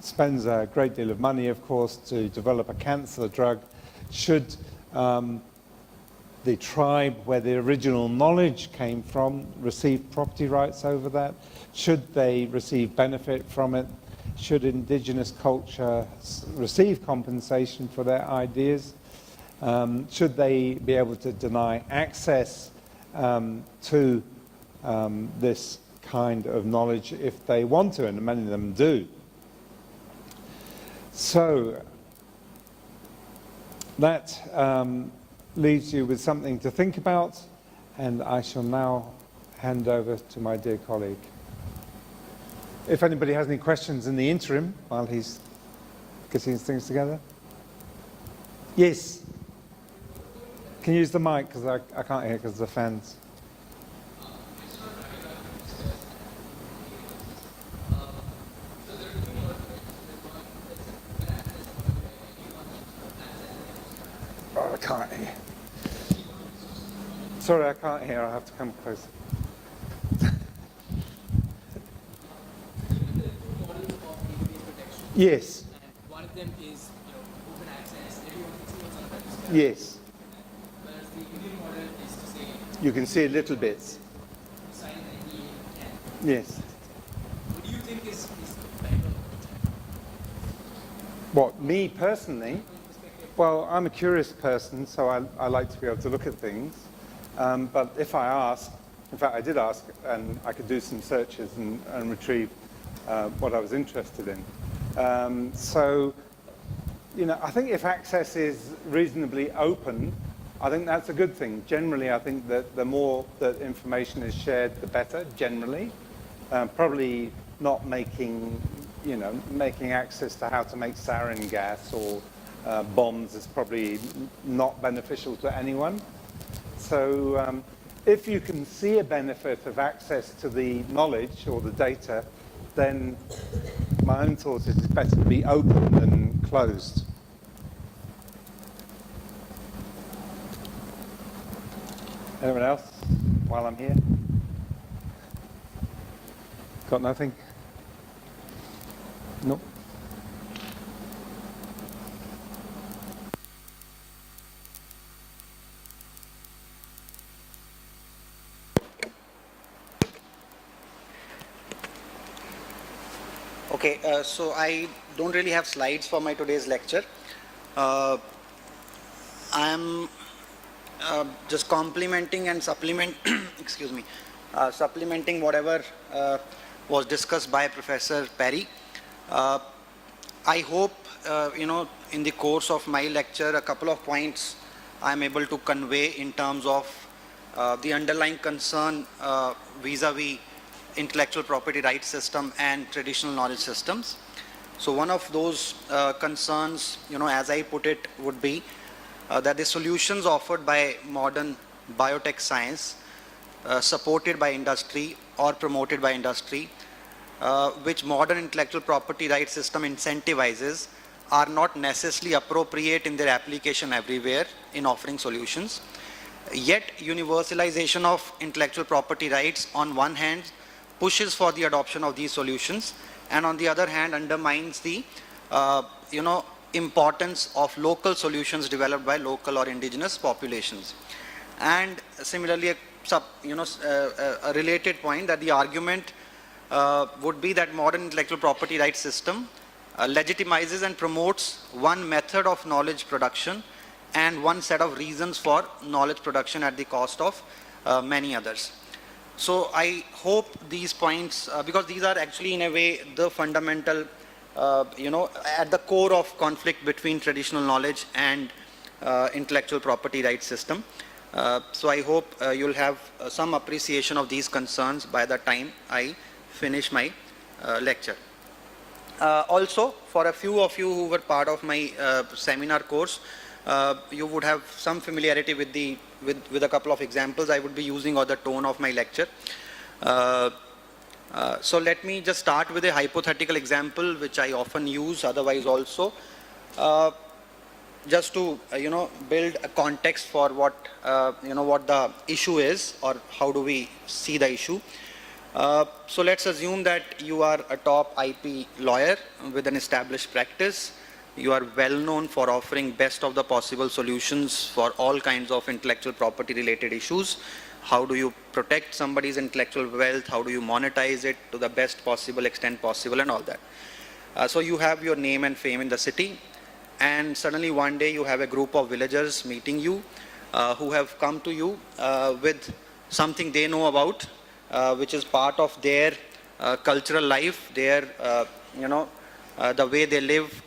spends a great deal of money, of course, to develop a cancer drug, should the tribe where the original knowledge came from receive property rights over that? Should they receive benefit from it? Should indigenous culture receive compensation for their ideas? Should they be able to deny access to this kind of knowledge if they want to, and many of them do? So that leaves you with something to think about, and I shall now hand over to my dear colleague. If anybody has any questions in the interim while he's getting his things together. Yes. Can you use the mic, because I can't hear because of the fans. Oh, I can't hear. Sorry, I can't hear. I'll have to come closer. Yes. And one of them is open access. Everyone can see what's on the register. Yes. Whereas the Indian model is to say You can see little bits. sign that he can. Yes. What do you think is better? What, me personally? Well, I'm a curious person, so I like to be able to look at things. But if I ask, in fact, I did ask, and I could do some searches and retrieve what I was interested in. So, you know, I think if access is reasonably open, I think that's a good thing. Generally, I think that the more that information is shared, the better, generally. Probably not making, you know, making access to how to make sarin gas or bombs is probably not beneficial to anyone. So if you can see a benefit of access to the knowledge or the data, then my own thought is it's better to be open than closed. Anyone else while I'm here? Got nothing? No. Okay, so I don't really have slides for my today's lecture. I'm just complementing and excuse me, supplementing whatever was discussed by Professor Perry. I hope, you know, in the course of my lecture, a couple of points I'm able to convey in terms of the underlying concern vis-a-vis intellectual property rights system and traditional knowledge systems. So one of those concerns, you know, as I put it, would be that the solutions offered by modern biotech science, supported by industry or promoted by industry, which modern intellectual property rights system incentivizes, are not necessarily appropriate in their application everywhere in offering solutions. Yet universalization of intellectual property rights on one hand pushes for the adoption of these solutions, and on the other hand undermines the importance of local solutions developed by local or indigenous populations. And similarly, a related point, that the argument would be that modern intellectual property rights system legitimizes and promotes one method of knowledge production and one set of reasons for knowledge production at the cost of many others. So I hope these points, because these are actually in a way the fundamental, at the core of conflict between traditional knowledge and intellectual property rights system. So I hope you'll have some appreciation of these concerns by the time I finish my lecture. Also, for a few of you who were part of my seminar course, you would have some familiarity with a couple of examples I would be using, or the tone of my lecture. So let me just start with a hypothetical example which I often use otherwise also, just to build a context for what what the issue is, or how do we see the issue. So let's assume that you are a top IP lawyer with an established practice. You are well known for offering best of the possible solutions for all kinds of intellectual property related issues. How do you protect somebody's intellectual wealth? How do you monetize it to the best possible extent possible, and all that. So you have your name and fame in the city, and suddenly one day you have a group of villagers meeting you who have come to you with something they know about, which is part of their cultural life, their the way they live,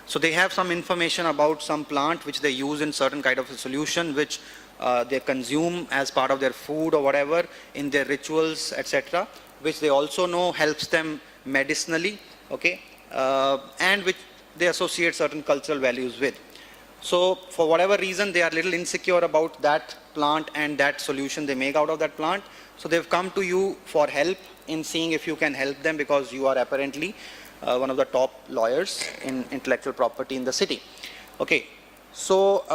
So they have some information about some plant which they use in certain kind of a solution, which they consume as part of their food or whatever, in their rituals, etc., which they also know helps them medicinally, okay, and which they associate certain cultural values with. So for whatever reason, they are a little insecure about that plant and that solution they make out of that plant. So they've come to you for help in seeing if you can help them, because you are apparently one of the top lawyers in intellectual property in the city. Okay, so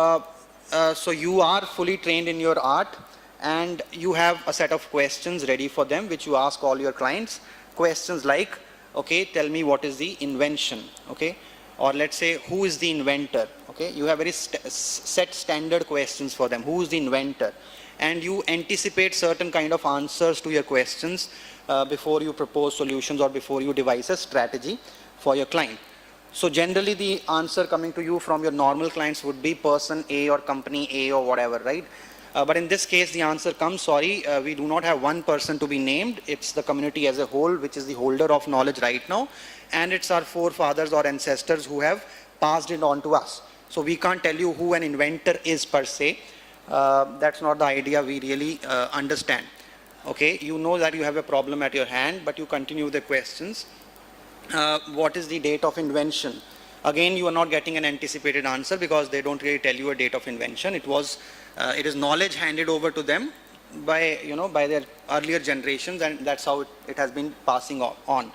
so you are fully trained in your art, and you have a set of questions ready for them, which you ask all your clients. Questions like, okay, tell me what is the invention, okay, or let's say, who is the inventor, okay. You have very set standard questions for them. Who is the inventor? And you anticipate certain kind of answers to your questions before you propose solutions or before you devise a strategy for your client. So generally the answer coming to you from your normal clients would be person A or company A or whatever, right? But in this case the answer comes, sorry, we do not have one person to be named. It's the community as a whole which is the holder of knowledge right now, and it's our forefathers or ancestors who have passed it on to us. So we can't tell you who an inventor is per se. That's not the idea we really understand. Okay, you know that you have a problem at your hand, but you continue the questions. What is the date of invention? Again, you are not getting an anticipated answer, because they don't really tell you a date of invention. It is knowledge handed over to them by by their earlier generations, and that's how it has been passing on.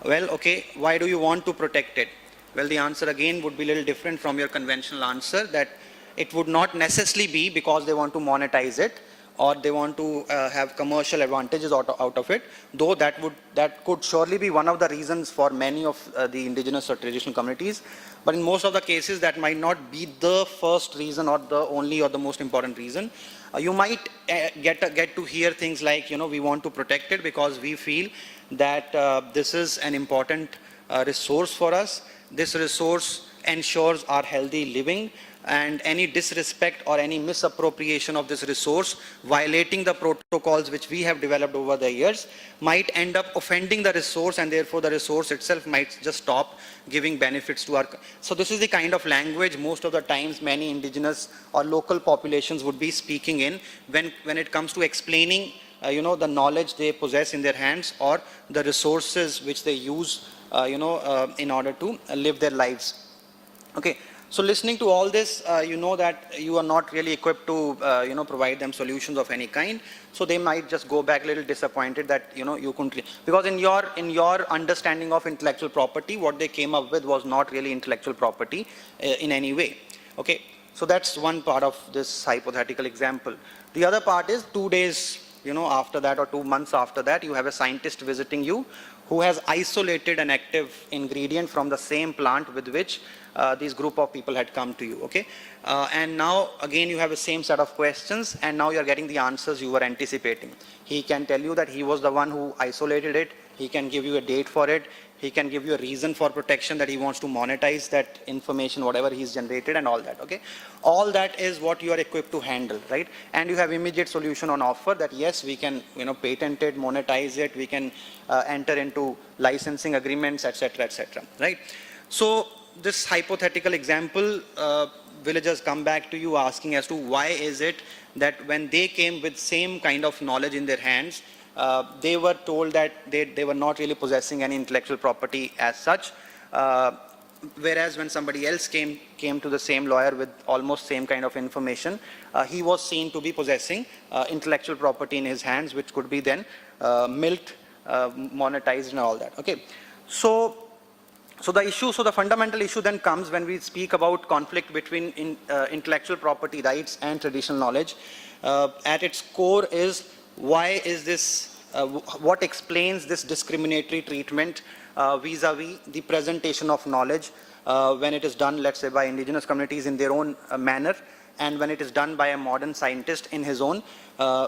Well, okay, why do you want to protect it? Well, the answer again would be a little different from your conventional answer, that it would not necessarily be because they want to monetize it or they want to have commercial advantages out of it, though that could surely be one of the reasons for many of the indigenous or traditional communities. But in most of the cases, that might not be the first reason or the only or the most important reason. You might get to hear things like, we want to protect it because we feel that this is an important resource for us. This resource ensures our healthy living, and any disrespect or any misappropriation of this resource, violating the protocols which we have developed over the years, might end up offending the resource, and therefore the resource itself might just stop giving benefits to our. So this is the kind of language most of the times many indigenous or local populations would be speaking in when it comes to explaining the knowledge they possess in their hands, or the resources which they use in order to live their lives. Okay. So listening to all this, you know that you are not really equipped to, provide them solutions of any kind. So they might just go back a little disappointed that, you couldn't, because in your understanding of intellectual property, what they came up with was not really intellectual property in any way. Okay. So that's one part of this hypothetical example. The other part is 2 days, after that or 2 months after that, you have a scientist visiting you who has isolated an active ingredient from the same plant with which this group of people had come to you, okay? And now again you have the same set of questions, and now you are getting the answers you were anticipating. He can tell you that he was the one who isolated it, he can give you a date for it, he can give you a reason for protection that he wants to monetize that information, whatever he's generated and all that, okay? All that is what you are equipped to handle, right? And you have immediate solution on offer that yes, we can, patent it, monetize it, we can enter into licensing agreements, etc., etc., right? So this hypothetical example, villagers come back to you asking as to why is it that when they came with same kind of knowledge in their hands, they were told that they were not really possessing any intellectual property as such, whereas when somebody else came to the same lawyer with almost same kind of information, he was seen to be possessing intellectual property in his hands, which could be then milked, monetized and all that, okay? So the fundamental issue then comes when we speak about conflict between intellectual property rights and traditional knowledge. At its core is, why is this, what explains this discriminatory treatment vis-a-vis the presentation of knowledge when it is done, let's say, by indigenous communities in their own manner, and when it is done by a modern scientist in his own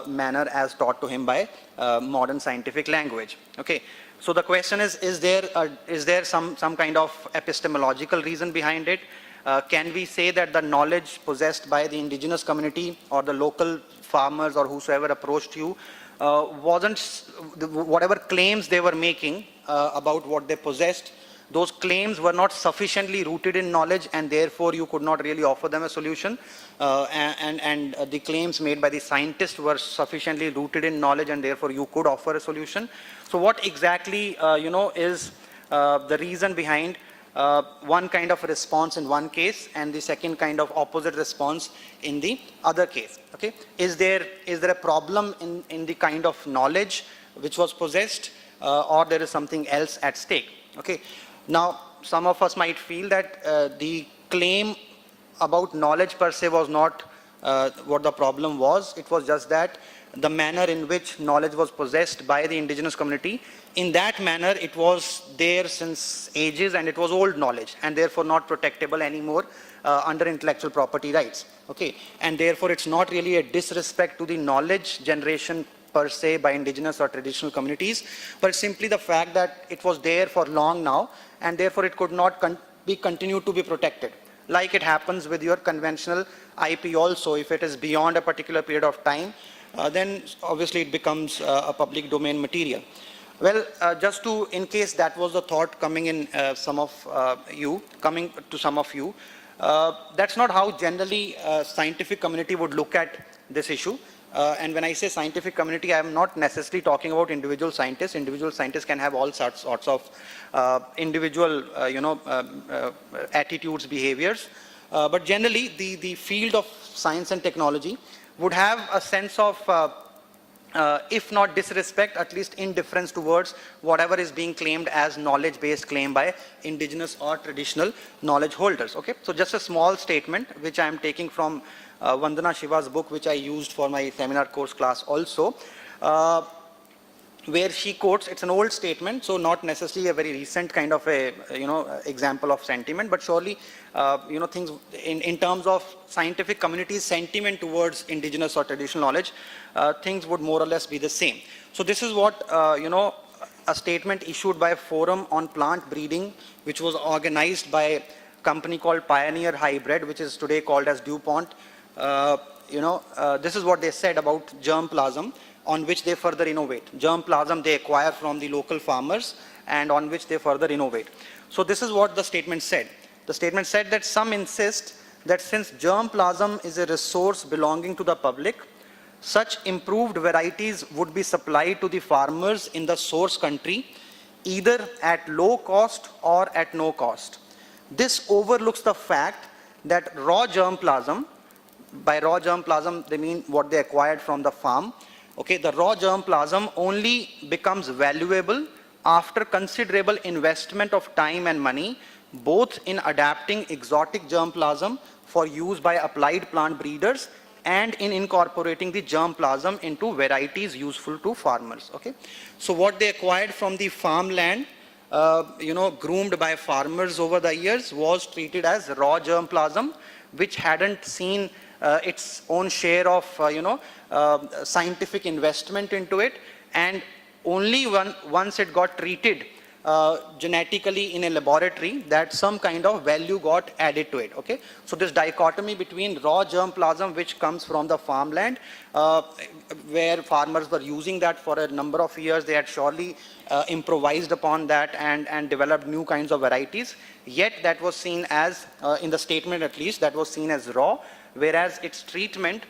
manner as taught to him by modern scientific language, okay? So the question is there some kind of epistemological reason behind it? Can we say that the knowledge possessed by the indigenous community or the local farmers or whosoever approached you wasn't, whatever claims they were making about what they possessed, those claims were not sufficiently rooted in knowledge, and therefore you could not really offer them a solution, and the claims made by the scientists were sufficiently rooted in knowledge, and therefore you could offer a solution. So what exactly is the reason behind one kind of a response in one case and the second kind of opposite response in the other case, okay? Is there a problem in the kind of knowledge which was possessed, or there is something else at stake, okay? Now, some of us might feel that the claim about knowledge per se was not what the problem was. It was just that the manner in which knowledge was possessed by the indigenous community, in that manner it was there since ages, and it was old knowledge, and therefore not protectable anymore under intellectual property rights, okay? And therefore it's not really a disrespect to the knowledge generation per se by indigenous or traditional communities, but simply the fact that it was there for long now, and therefore it could not be continued to be protected. Like it happens with your conventional IP also, if it is beyond a particular period of time, then obviously it becomes a public domain material. Well, just to, in case that was the thought coming in coming to some of you, that's not how generally scientific community would look at this issue. And when I say scientific community, I am not necessarily talking about individual scientists. Individual scientists can have all sorts of individual, attitudes, behaviors. But generally, the field of science and technology would have a sense of, if not disrespect, at least indifference towards whatever is being claimed as knowledge-based claim by indigenous or traditional knowledge holders. Okay, so just a small statement which I am taking from Vandana Shiva's book, which I used for my seminar course class also, where she quotes, it's an old statement, so not necessarily a very recent kind of a, example of sentiment, but surely, things in terms of scientific community's sentiment towards indigenous or traditional knowledge, things would more or less be the same. So this is what, a statement issued by a forum on plant breeding, which was organized by a company called Pioneer Hybrid, which is today called as DuPont. This is what they said about germplasm, on which they further innovate. Germplasm they acquire from the local farmers, and on which they further innovate. So this is what the statement said. The statement said that some insist that since germplasm is a resource belonging to the public, such improved varieties would be supplied to the farmers in the source country, either at low cost or at no cost. This overlooks the fact that raw germplasm, by raw germplasm they mean what they acquired from the farm, okay, the raw germplasm only becomes valuable after considerable investment of time and money both in adapting exotic germplasm for use by applied plant breeders and in incorporating the germplasm into varieties useful to farmers. Okay, so what they acquired from the farmland, groomed by farmers over the years, was treated as raw germplasm, which hadn't seen its own share of scientific investment into it, and only once it got treated genetically in a laboratory that some kind of value got added to it. Okay, so this dichotomy between raw germplasm, which comes from the farmland, where farmers were using that for a number of years, they had surely improvised upon that and developed new kinds of varieties, yet that was seen as, in the statement at least, that was seen as raw, whereas its treatment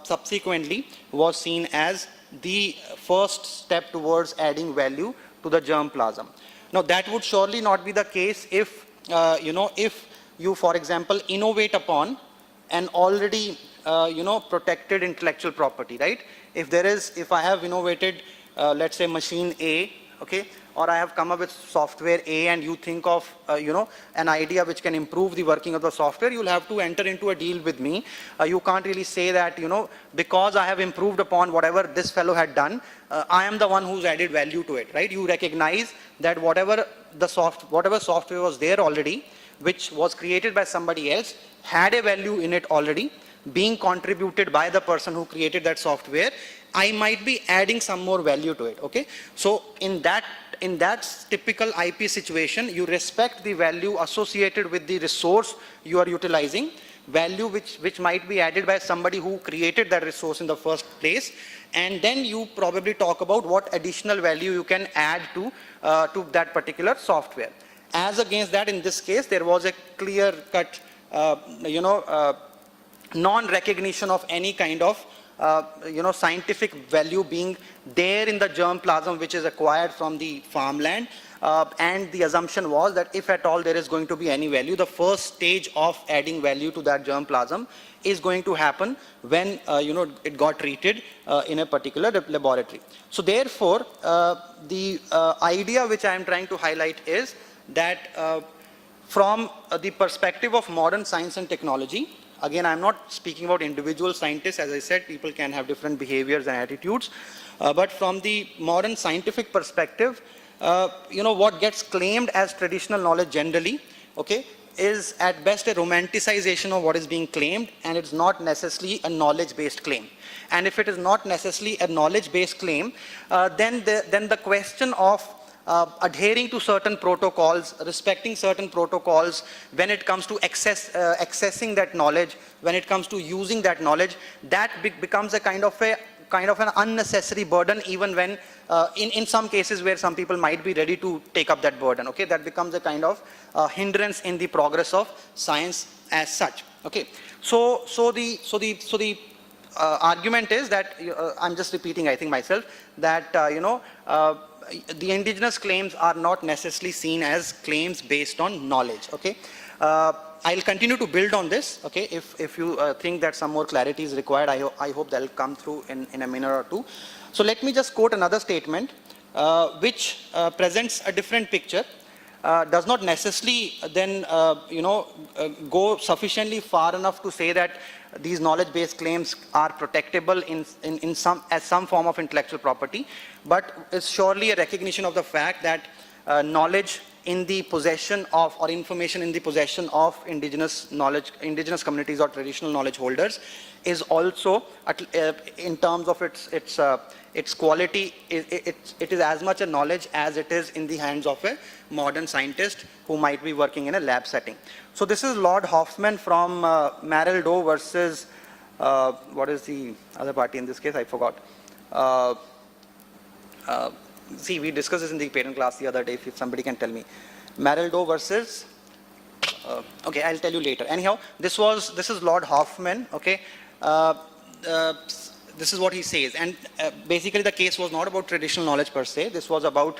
subsequently was seen as the first step towards adding value to the germplasm. Now that would surely not be the case if, if you, for example, innovate upon an already, protected intellectual property, right? If I have innovated, let's say machine A, okay, or I have come up with software A, and you think of, an idea which can improve the working of the software, you'll have to enter into a deal with me. You can't really say that, because I have improved upon whatever this fellow had done, I am the one who's added value to it, right? You recognize that whatever software was there already, which was created by somebody else, had a value in it already, being contributed by the person who created that software. I might be adding some more value to it. Okay, so in that typical IP situation, you respect the value associated with the resource you are utilizing, value which might be added by somebody who created that resource in the first place, and then you probably talk about what additional value you can add to that particular software. As against that, in this case, there was a clear-cut, non-recognition of any kind of scientific value being there in the germplasm which is acquired from the farmland, and the assumption was that if at all there is going to be any value, the first stage of adding value to that germplasm is going to happen when it got treated in a particular laboratory. So therefore, the idea which I am trying to highlight is that from the perspective of modern science and technology, again, I'm not speaking about individual scientists. As I said, people can have different behaviors and attitudes. But from the modern scientific perspective, what gets claimed as traditional knowledge generally, okay, is at best a romanticization of what is being claimed, and it's not necessarily a knowledge-based claim. And if it is not necessarily a knowledge-based claim, then the question of adhering to certain protocols, respecting certain protocols when it comes to accessing that knowledge, when it comes to using that knowledge, that becomes a kind of an unnecessary burden, even when in some cases where some people might be ready to take up that burden. Okay, that becomes a kind of hindrance in the progress of science as such. Okay, so the argument is that I'm just repeating, I think myself, that the indigenous claims are not necessarily seen as claims based on knowledge. Okay, I'll continue to build on this. Okay, if you think that some more clarity is required, I hope that'll come through in a minute or two. So let me just quote another statement which presents a different picture. Does not necessarily then go sufficiently far enough to say that these knowledge-based claims are protectable as some form of intellectual property, but it's surely a recognition of the fact that knowledge in the possession of, or information in the possession of indigenous communities or traditional knowledge holders is also, in terms of its quality, it is as much a knowledge as it is in the hands of a modern scientist who might be working in a lab setting. So this is Lord Hoffman from Merrill Doe versus, what is the other party in this case? I forgot. See, we discussed this in the patent class the other day, if somebody can tell me. Merrill Doe versus, okay, I'll tell you later. Anyhow, this is Lord Hoffman, okay. This is what he says, and basically the case was not about traditional knowledge per se. This was about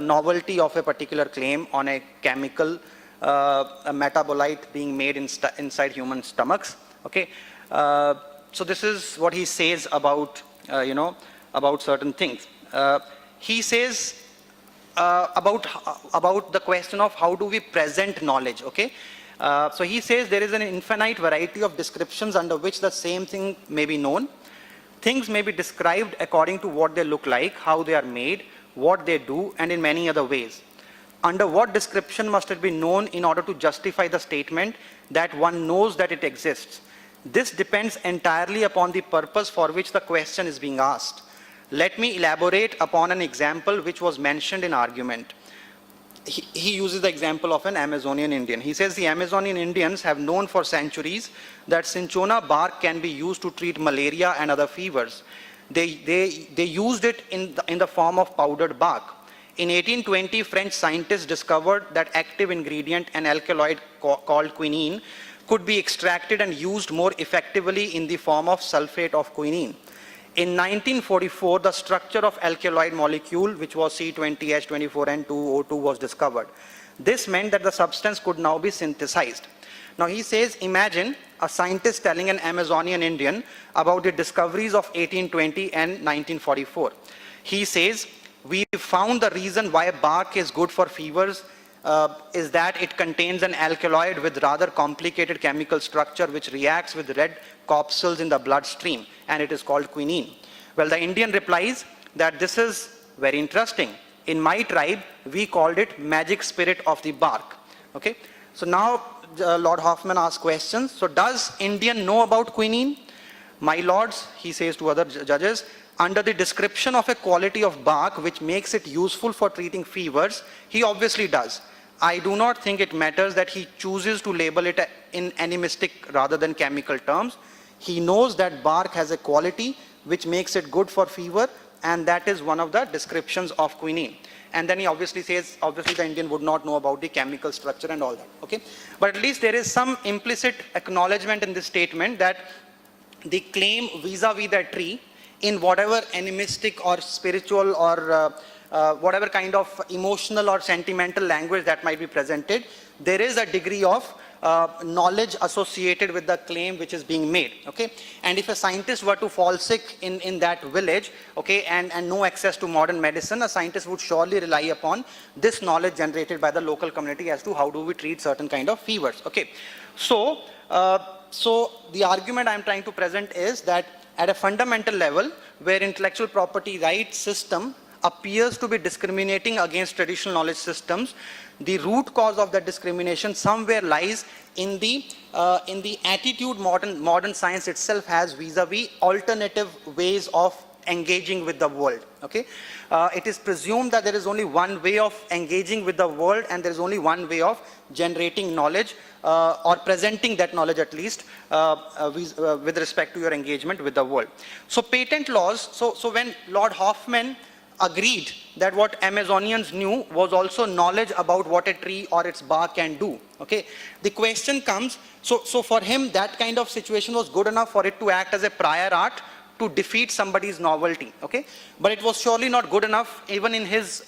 novelty of a particular claim on a chemical, a metabolite being made inside human stomachs. Okay, so this is what he says about about certain things. He says about the question of how do we present knowledge, okay? So he says there is an infinite variety of descriptions under which the same thing may be known. Things may be described according to what they look like, how they are made, what they do, and in many other ways. Under what description must it be known in order to justify the statement that one knows that it exists? This depends entirely upon the purpose for which the question is being asked. Let me elaborate upon an example which was mentioned in argument. He uses the example of an Amazonian Indian. He says the Amazonian Indians have known for centuries that cinchona bark can be used to treat malaria and other fevers. They used it in the form of powdered bark. In 1820, French scientists discovered that active ingredient, an alkaloid called quinine, could be extracted and used more effectively in the form of sulfate of quinine. In 1944, the structure of alkaloid molecule, which was C20H24N2O2, was discovered. This meant that the substance could now be synthesized. Now he says, imagine a scientist telling an Amazonian Indian about the discoveries of 1820 and 1944. He says, we found the reason why bark is good for fevers is that it contains an alkaloid with rather complicated chemical structure which reacts with red corpuscles in the bloodstream, and it is called quinine. Well, the Indian replies that this is very interesting. In my tribe, we called it magic spirit of the bark. Okay? So now Lord Hoffman asks questions. So does Indian know about quinine? My lords, he says to other judges, under the description of a quality of bark which makes it useful for treating fevers, he obviously does. I do not think it matters that he chooses to label it in animistic rather than chemical terms. He knows that bark has a quality which makes it good for fever, and that is one of the descriptions of quinine. And then he obviously says, obviously the Indian would not know about the chemical structure and all that, okay? But at least there is some implicit acknowledgement in this statement that the claim vis-a-vis that tree, in whatever animistic or spiritual or whatever kind of emotional or sentimental language that might be presented, there is a degree of knowledge associated with the claim which is being made, okay? And if a scientist were to fall sick in that village, okay, and no access to modern medicine, a scientist would surely rely upon this knowledge generated by the local community as to how do we treat certain kind of fevers, okay? So, so the argument I'm trying to present is that at a fundamental level, where intellectual property rights system appears to be discriminating against traditional knowledge systems, the root cause of that discrimination somewhere lies in the attitude modern science itself has vis-a-vis alternative ways of engaging with the world, okay? It is presumed that there is only one way of engaging with the world, and there is only one way of generating knowledge or presenting that knowledge at least with respect to your engagement with the world. So patent laws, so when Lord Hoffman agreed that what Amazonians knew was also knowledge about what a tree or its bark can do, okay? The question comes, so for him that kind of situation was good enough for it to act as a prior art to defeat somebody's novelty, okay? But it was surely not good enough, even in his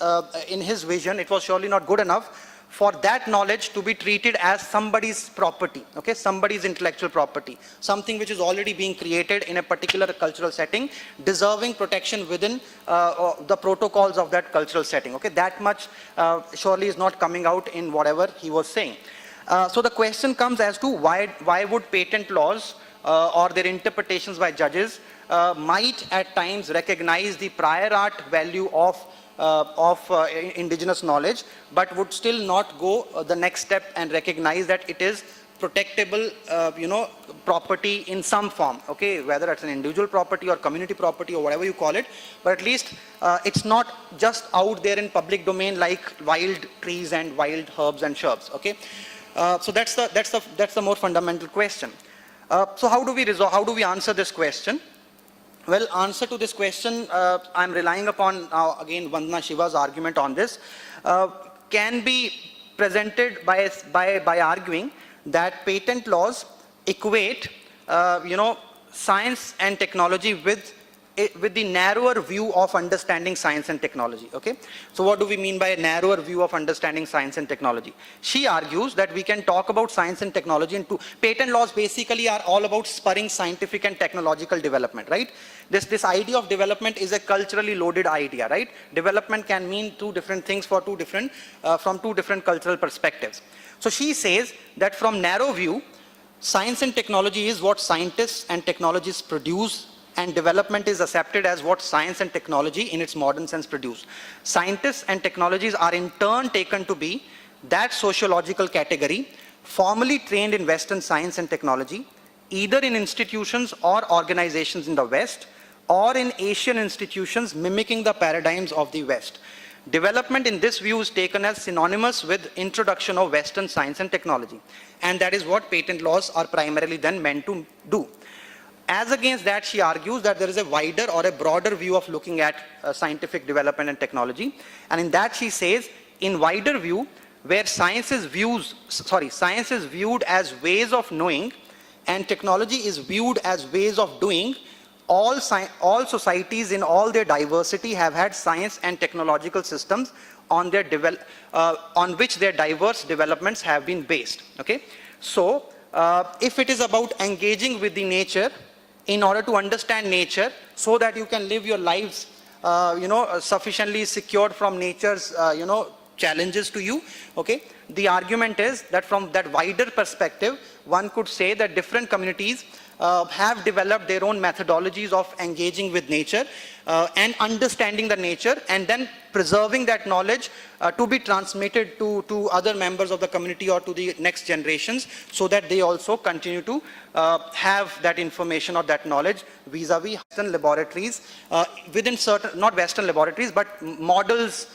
vision, it was surely not good enough for that knowledge to be treated as somebody's property, okay? Somebody's intellectual property, something which is already being created in a particular cultural setting, deserving protection within the protocols of that cultural setting, okay? That much surely is not coming out in whatever he was saying. So the question comes as to why would patent laws or their interpretations by judges might at times recognize the prior art value of indigenous knowledge, but would still not go the next step and recognize that it is protectable, property in some form, okay, whether it's an individual property or community property or whatever you call it, but at least it's not just out there in public domain like wild trees and wild herbs and shrubs, okay? So that's the more fundamental question. So how do we answer this question? Well, answer to this question, I'm relying upon, again, Vandana Shiva's argument on this, can be presented by arguing that patent laws equate, science and technology with with the narrower view of understanding science and technology, okay? So what do we mean by a narrower view of understanding science and technology? She argues that we can talk about science and technology in two. Patent laws basically are all about spurring scientific and technological development, right? This idea of development is a culturally loaded idea, right? Development can mean two different things for from two different cultural perspectives. So she says that from narrow view, science and technology is what scientists and technologists produce, and development is accepted as what science and technology in its modern sense produce. Scientists and technologies are in turn taken to be that sociological category formally trained in Western science and technology, either in institutions or organizations in the West, or in Asian institutions mimicking the paradigms of the West. Development in this view is taken as synonymous with introduction of Western science and technology. And that is what patent laws are primarily then meant to do. As against that, she argues that there is a wider or a broader view of looking at scientific development and technology. And in that she says, in wider view, where science is viewed as ways of knowing and technology is viewed as ways of doing, all societies in all their diversity have had science and technological systems on which their diverse developments have been based. Okay? So, if it is about engaging with the nature, in order to understand nature, so that you can live your lives, sufficiently secured from nature's, challenges to you, okay? The argument is that from that wider perspective, one could say that different communities have developed their own methodologies of engaging with nature and understanding the nature, and then preserving that knowledge to be transmitted to other members of the community or to the next generations, so that they also continue to have that information or that knowledge vis-a-vis Western laboratories, within certain, not Western laboratories, but models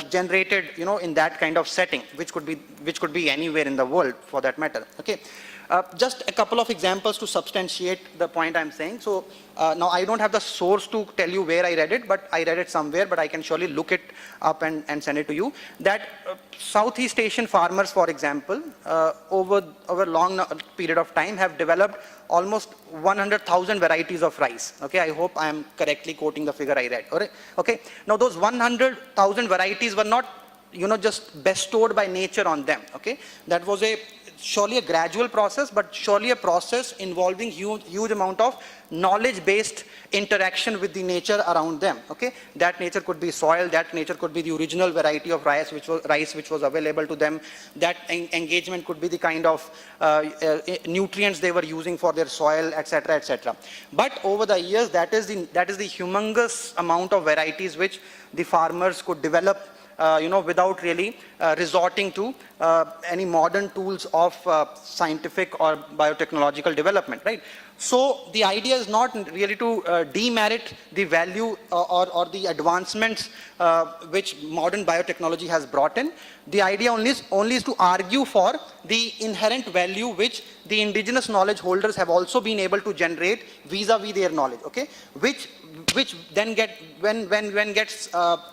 generated, in that kind of setting, which could be anywhere in the world for that matter. Okay. Just a couple of examples to substantiate the point I'm saying. So now I don't have the source to tell you where I read it, but I read it somewhere, but I can surely look it up and send it to you. That Southeast Asian farmers, for example, over a long period of time have developed almost 100,000 varieties of rice. Okay, I hope I am correctly quoting the figure I read. Alright? Okay. Now those 100,000 varieties were not, just bestowed by nature on them. Okay, that was surely a gradual process, but surely a process involving huge amount of knowledge-based interaction with the nature around them. Okay, that nature could be soil, that nature could be the original variety of rice which was available to them. That engagement could be the kind of nutrients they were using for their soil, etc., etc. But over the years, that is the humongous amount of varieties which the farmers could develop, without really resorting to any modern tools of scientific or biotechnological development, right? So the idea is not really to demerit the value or the advancements which modern biotechnology has brought in. The idea only is to argue for the inherent value which the indigenous knowledge holders have also been able to generate vis-a-vis their knowledge, okay? Which then gets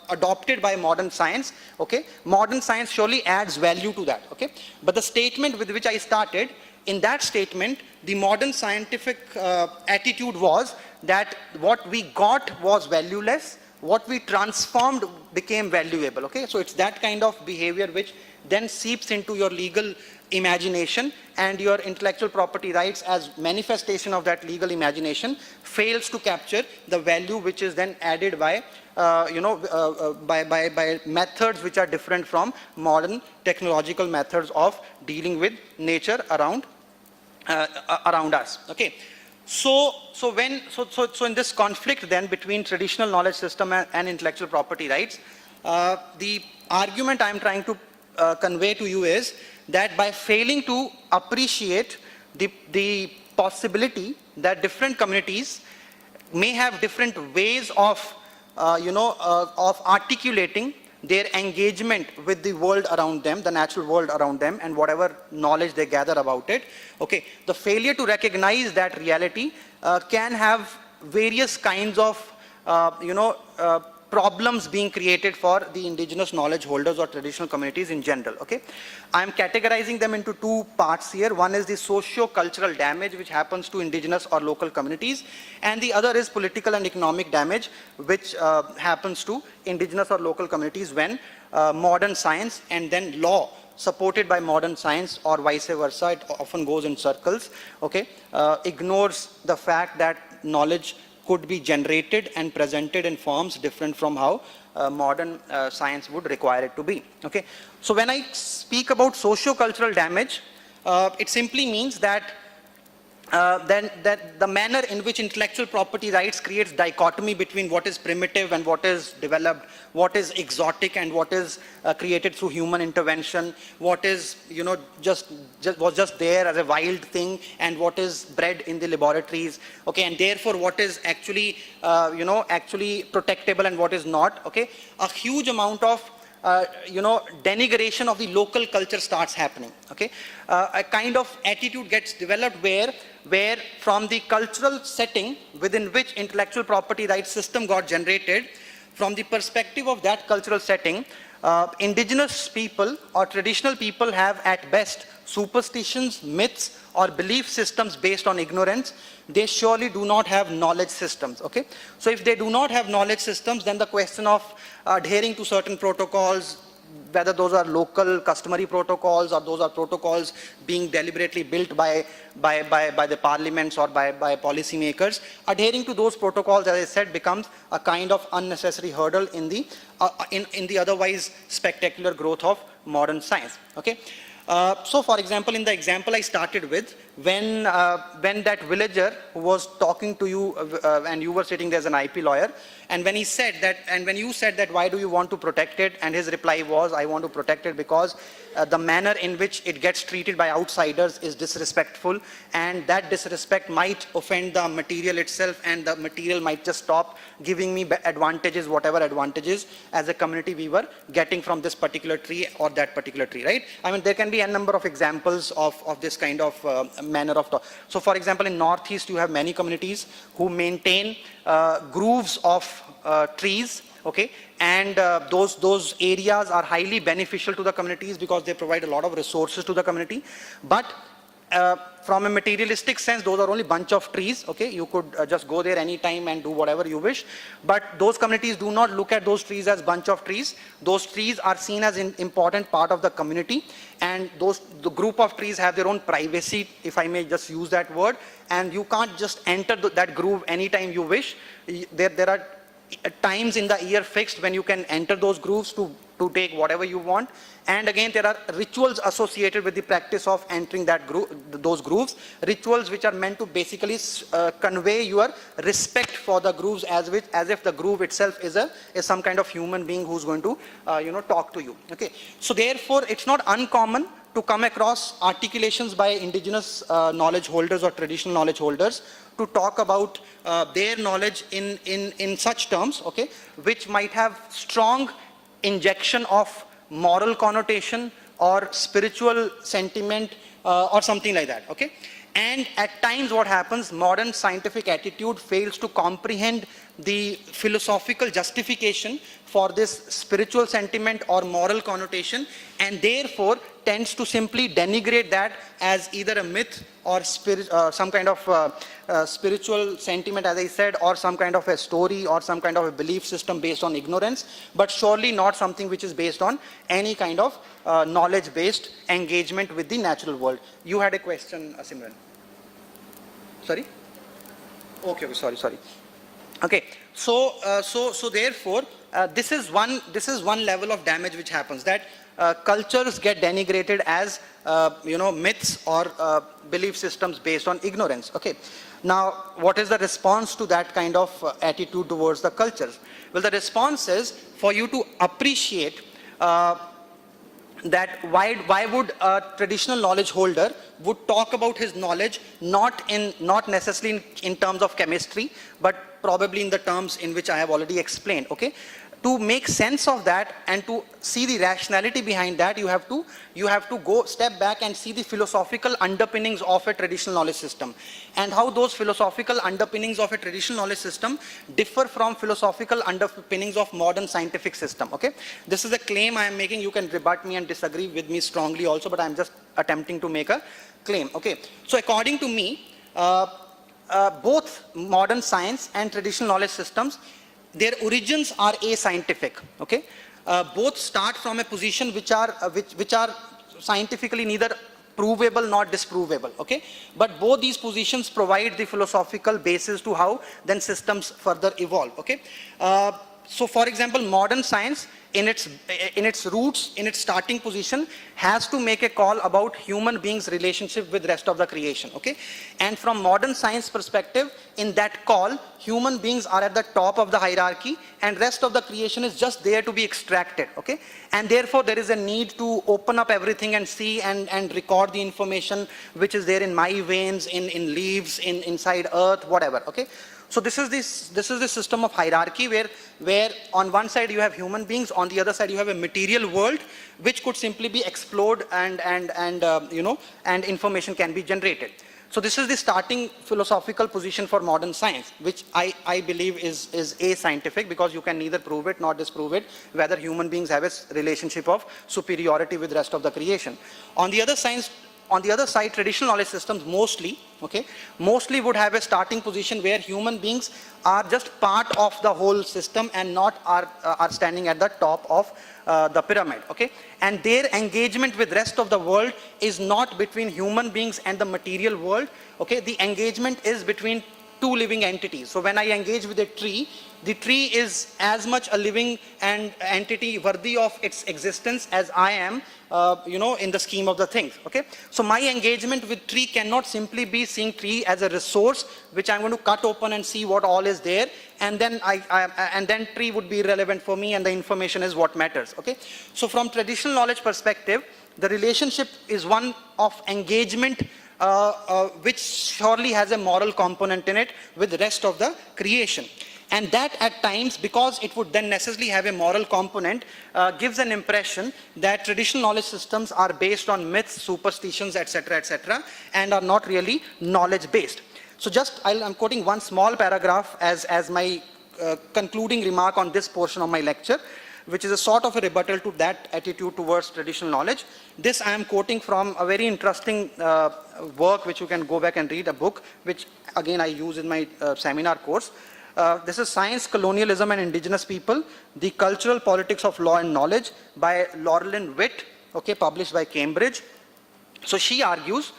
adopted by modern science, okay? Modern science surely adds value to that, okay? But the statement with which I started, in that statement, the modern scientific attitude was that what we got was valueless, what we transformed became valuable, okay? So it's that kind of behavior which then seeps into your legal imagination, and your intellectual property rights as manifestation of that legal imagination fails to capture the value which is then added by by methods which are different from modern technological methods of dealing with nature around us. Okay. So in this conflict then between traditional knowledge system and intellectual property rights, the argument I am trying to convey to you is that by failing to appreciate the possibility that different communities may have different ways of articulating their engagement with the world around them, the natural world around them, and whatever knowledge they gather about it. Okay, the failure to recognize that reality can have various kinds of problems being created for the indigenous knowledge holders or traditional communities in general, okay? I'm categorizing them into two parts here. One is the socio-cultural damage which happens to indigenous or local communities, and the other is political and economic damage which happens to indigenous or local communities when modern science and then law supported by modern science or vice versa, it often goes in circles, okay, ignores the fact that knowledge could be generated and presented in forms different from how modern science would require it to be, okay. So when I speak about socio-cultural damage, it simply means that then that the manner in which intellectual property rights creates dichotomy between what is primitive and what is developed, what is exotic and what is created through human intervention, what is, you know, was just there as a wild thing and what is bred in the laboratories, okay, and therefore what is actually, you know, actually protectable and what is not, okay. A huge amount of you know, denigration of the local culture starts happening, okay. A kind of attitude gets developed where from the cultural setting within which intellectual property rights system got generated, from the perspective of that cultural setting, indigenous people or traditional people have at best superstitions, myths or belief systems based on ignorance. They surely do not have knowledge systems, okay. So if they do not have knowledge systems, then the question of adhering to certain protocols, whether those are local customary protocols or those are protocols being deliberately built by the parliaments or by policymakers, adhering to those protocols, as I said, becomes a kind of unnecessary hurdle in the otherwise spectacular growth of modern science, okay. So for example, in the example I started with, when that villager who was talking to you and you were sitting there as an IP lawyer, and when he said that, and when you said that why do you want to protect it, and his reply was, I want to protect it because the manner in which it gets treated by outsiders is disrespectful, and that disrespect might offend the material itself, and the material might just stop giving me advantages, whatever advantages as a community we were getting from this particular tree or that particular tree, right? I mean, there can be a number of examples of this kind of manner of talk. So for example, in Northeast, you have many communities who maintain grooves of trees, okay, and those areas are highly beneficial to the communities because they provide a lot of resources to the community. But from a materialistic sense, those are only bunch of trees, okay, you could just go there anytime and do whatever you wish. But those communities do not look at those trees as bunch of trees. Those trees are seen as an important part of the community, and the group of trees have their own privacy, if I may just use that word, and you can't just enter that groove anytime you wish. There are times in the year fixed when you can enter those grooves to take whatever you want, and again there are rituals associated with the practice of entering those grooves, rituals which are meant to basically convey your respect for the grooves as if the groove itself is some kind of human being who's going to you know, talk to you, okay. So therefore it's not uncommon to come across articulations by indigenous knowledge holders or traditional knowledge holders to talk about their knowledge in such terms, okay, which might have strong injection of moral connotation or spiritual sentiment or something like that, okay. And at times what happens, modern scientific attitude fails to comprehend the philosophical justification for this spiritual sentiment or moral connotation, and therefore tends to simply denigrate that as either a myth or some kind of spiritual sentiment, as I said, or some kind of a story or some kind of a belief system based on ignorance, but surely not something which is based on any kind of knowledge-based engagement with the natural world. You had a question, Simran. Sorry? Okay, sorry. Okay, so therefore, this is one level of damage which happens, that cultures get denigrated as you know, myths or belief systems based on ignorance, okay. Now, what is the response to that kind of attitude towards the cultures? Well, the response is for you to appreciate that why would a traditional knowledge holder would talk about his knowledge not necessarily in terms of chemistry, but probably in the terms in which I have already explained, okay. to make sense of that and to see the rationality behind that, you have to go step back and see the philosophical underpinnings of a traditional knowledge system, and how those philosophical underpinnings of a traditional knowledge system differ from philosophical underpinnings of modern scientific system. Okay, this is a claim I am making. You can rebut me and disagree with me strongly also, but I am just attempting to make a claim. Okay, so according to me, both modern science and traditional knowledge systems, their origins are ascientific. Okay, both start from a position which are scientifically neither provable nor disprovable. Okay, but both these positions provide the philosophical basis to how then systems further evolve. Okay, so for example, modern science in its roots, in its starting position, has to make a call about human beings' relationship with rest of the creation. Okay, and from modern science perspective, in that call, human beings are at the top of the hierarchy, and rest of the creation is just there to be extracted. Okay, and therefore there is a need to open up everything and see and record the information which is there in my veins, in leaves, inside earth, whatever. Okay. So this is the system of hierarchy where on one side you have human beings, on the other side you have a material world which could simply be explored and information can be generated. So this is the starting philosophical position for modern science, which I believe is ascientific, because you can neither prove it nor disprove it whether human beings have a relationship of superiority with rest of the creation. On the other side, traditional knowledge systems mostly would have a starting position where human beings are just part of the whole system and not are standing at the top of the pyramid. Okay, and their engagement with rest of the world is not between human beings and the material world. Okay, the engagement is between two living entities. So when I engage with a tree, the tree is as much a living entity worthy of its existence as I am, in the scheme of the things. Okay, so my engagement with tree cannot simply be seeing tree as a resource which I'm going to cut open and see what all is there, and then then tree would be relevant for me, and the information is what matters. Okay, so from traditional knowledge perspective, the relationship is one of engagement, which surely has a moral component in it with the rest of the creation. And that at times, because it would then necessarily have a moral component, gives an impression that traditional knowledge systems are based on myths, superstitions, etc., and are not really knowledge based. So I'm quoting one small paragraph as my concluding remark on this portion of my lecture, which is a sort of a rebuttal to that attitude towards traditional knowledge. This I am quoting from a very interesting work which you can go back and read, a book which again I use in my seminar course. This is Science, Colonialism and Indigenous People, The Cultural Politics of Law and Knowledge by Laurelyn Witt, okay, published by Cambridge. So she argues,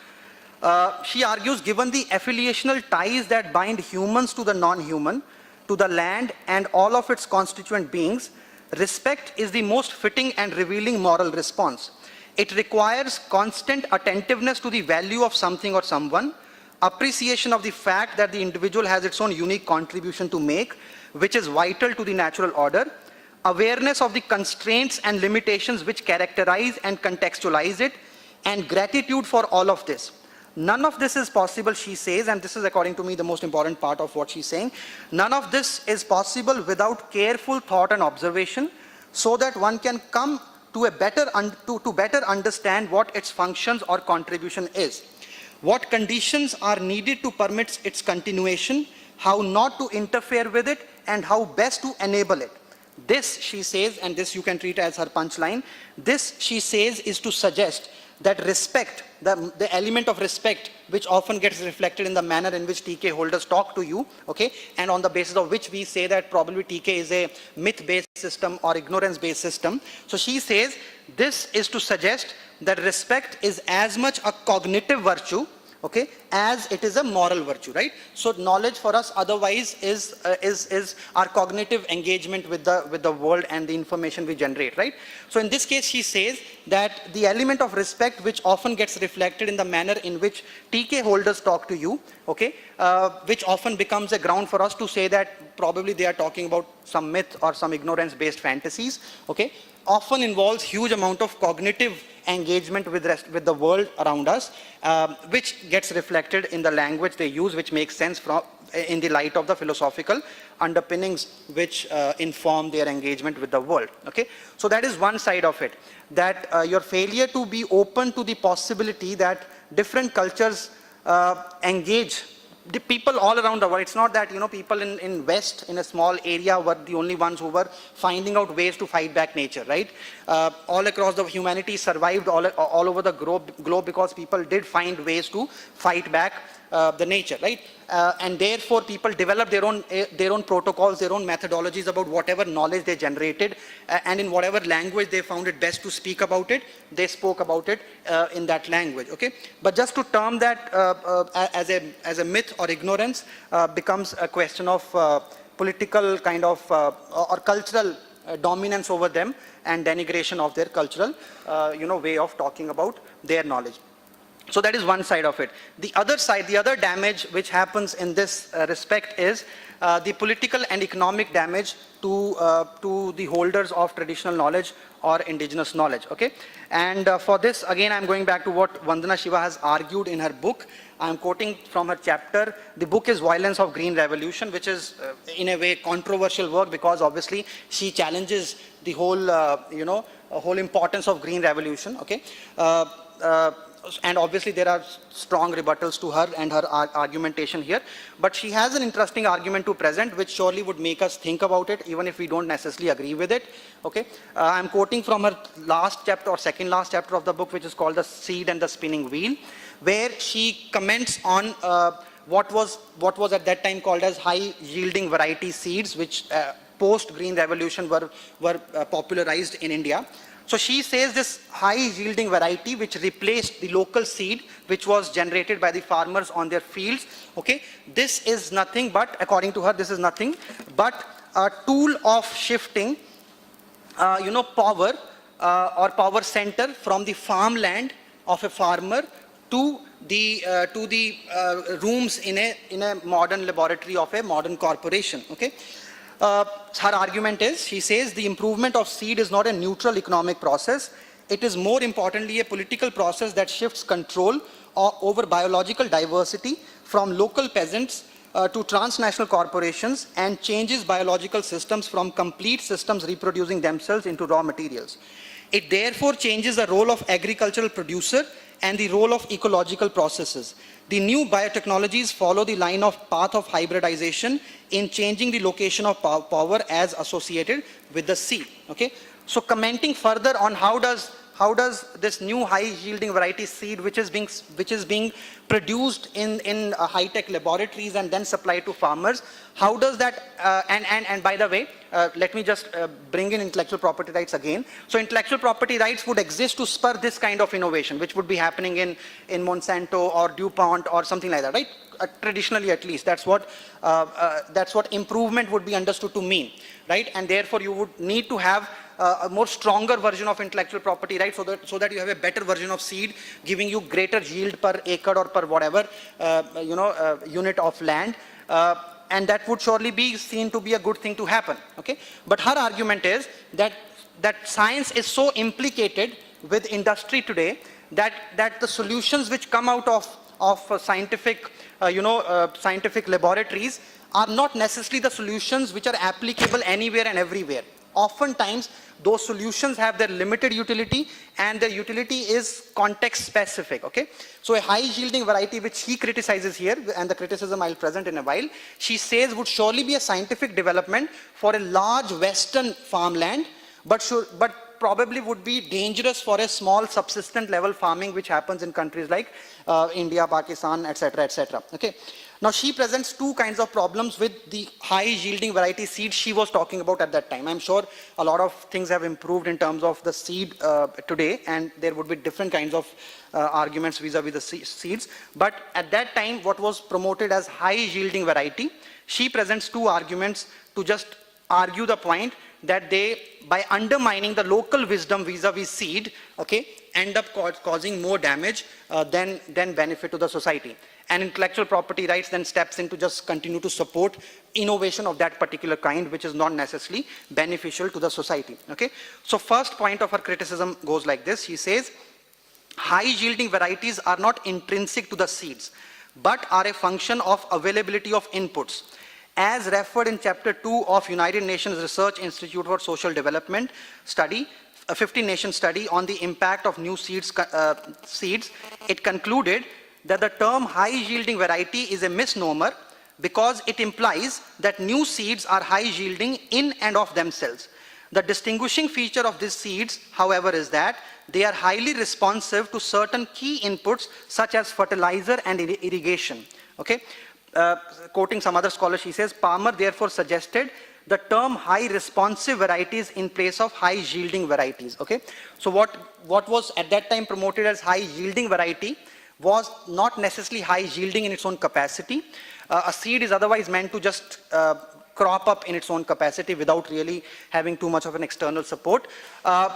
given the affiliational ties that bind humans to the non-human, to the land and all of its constituent beings, respect is the most fitting and revealing moral response. It requires constant attentiveness to the value of something or someone, appreciation of the fact that the individual has its own unique contribution to make, which is vital to the natural order, awareness of the constraints and limitations which characterize and contextualize it, and gratitude for all of this. None of this is possible, she says, and this is according to me the most important part of what she's saying. None of this is possible without careful thought and observation, so that one can come to better understand what its functions or contribution is, what conditions are needed to permit its continuation, how not to interfere with it, and how best to enable it. This, she says, and this you can treat as her punchline, this, she says, is to suggest that respect, the element of respect, which often gets reflected in the manner in which TK holders talk to you, okay, and on the basis of which we say that probably TK is a myth-based system or ignorance-based system. So she says this is to suggest that respect is as much a cognitive virtue, okay, as it is a moral virtue, right? So knowledge for us otherwise is our cognitive engagement with the world and the information we generate, right? So in this case, she says that the element of respect, which often gets reflected in the manner in which TK holders talk to you, okay, which often becomes a ground for us to say that probably they are talking about some myth or some ignorance-based fantasies, okay, often involves huge amount of cognitive engagement with the world around us, which gets reflected in the language they use, which makes sense in the light of the philosophical underpinnings which inform their engagement with the world. Okay, so that is one side of it, that your failure to be open to the possibility that different cultures engage the people all around the world. It's not that, people in West, in a small area, were the only ones who were finding out ways to fight back nature, right? All across the humanity survived all over the globe because people did find ways to fight back the nature, right? And therefore people developed their own protocols, their own methodologies about whatever knowledge they generated, and in whatever language they found it best to speak about it, they spoke about it in that language, okay? But just to term that as a myth or ignorance becomes a question of political kind of or cultural dominance over them and denigration of their cultural way of talking about their knowledge. So that is one side of it. The other side, the other damage which happens in this respect is the political and economic damage to the holders of traditional knowledge or indigenous knowledge, okay? And for this, again, I'm going back to what Vandana Shiva has argued in her book. I'm quoting from her chapter. The book is Violence of Green Revolution, which is in a way controversial work because obviously she challenges the whole, whole importance of green revolution, okay? And obviously there are strong rebuttals to her and her argumentation here, but she has an interesting argument to present which surely would make us think about it even if we don't necessarily agree with it, okay? I'm quoting from her last chapter or second last chapter of the book, which is called The Seed and the Spinning Wheel, where she comments on what was at that time called as high yielding variety seeds, which post green revolution were popularized in India. So she says this high yielding variety which replaced the local seed which was generated by the farmers on their fields, okay, this is nothing but, according to her, this is nothing but a tool of shifting power or power center from the farmland of a farmer to the rooms in a modern laboratory of a modern corporation, okay. Her argument is, she says, the improvement of seed is not a neutral economic process. It is more importantly a political process that shifts control over biological diversity from local peasants to transnational corporations and changes biological systems from complete systems reproducing themselves into raw materials. It therefore changes the role of agricultural producer and the role of ecological processes. The new biotechnologies follow the line of path of hybridization in changing the location of power as associated with the seed. Okay? So commenting further on how does this new high yielding variety seed which is being produced in high-tech laboratories and then supplied to farmers, how does that and by the way, let me just bring in intellectual property rights again. So intellectual property rights would exist to spur this kind of innovation which would be happening in Monsanto or DuPont or something like that, right? Traditionally at least, that's what improvement would be understood to mean, right? And therefore you would need to have a more stronger version of intellectual property rights so that you have a better version of seed giving you greater yield per acre or per whatever unit of land, and that would surely be seen to be a good thing to happen, okay? But her argument is that science is so implicated with industry today that the solutions which come out of scientific scientific laboratories are not necessarily the solutions which are applicable anywhere and everywhere. Oftentimes, those solutions have their limited utility and their utility is context specific, okay? So a high yielding variety which he criticizes here, and the criticism I'll present in a while, she says would surely be a scientific development for a large western farmland, but probably would be dangerous for a small subsistent level farming which happens in countries like India, Pakistan, etc., etc. Okay. Now she presents two kinds of problems with the high yielding variety seed she was talking about at that time. I'm sure a lot of things have improved in terms of the seed today, and there would be different kinds of arguments vis-a-vis the seeds. But at that time, what was promoted as high yielding variety, she presents two arguments to just argue the point that they, by undermining the local wisdom vis-a-vis seed, okay, end up causing more damage than benefit to the society. And intellectual property rights then steps in to just continue to support innovation of that particular kind, which is not necessarily beneficial to the society. Okay? So first point of her criticism goes like this. She says, high yielding varieties are not intrinsic to the seeds, but are a function of availability of inputs. As referred in chapter 2 of United Nations Research Institute for Social Development study, a 15-nation study on the impact of new seeds, it concluded that the term high-yielding variety is a misnomer because it implies that new seeds are high-yielding in and of themselves. The distinguishing feature of these seeds, however, is that they are highly responsive to certain key inputs such as fertilizer and irrigation. Okay? Quoting some other scholar, she says, Palmer therefore suggested the term high responsive varieties in place of high yielding varieties. Okay? So what was at that time promoted as high yielding variety was not necessarily high yielding in its own capacity. A seed is otherwise meant to just crop up in its own capacity without really having too much of an external support.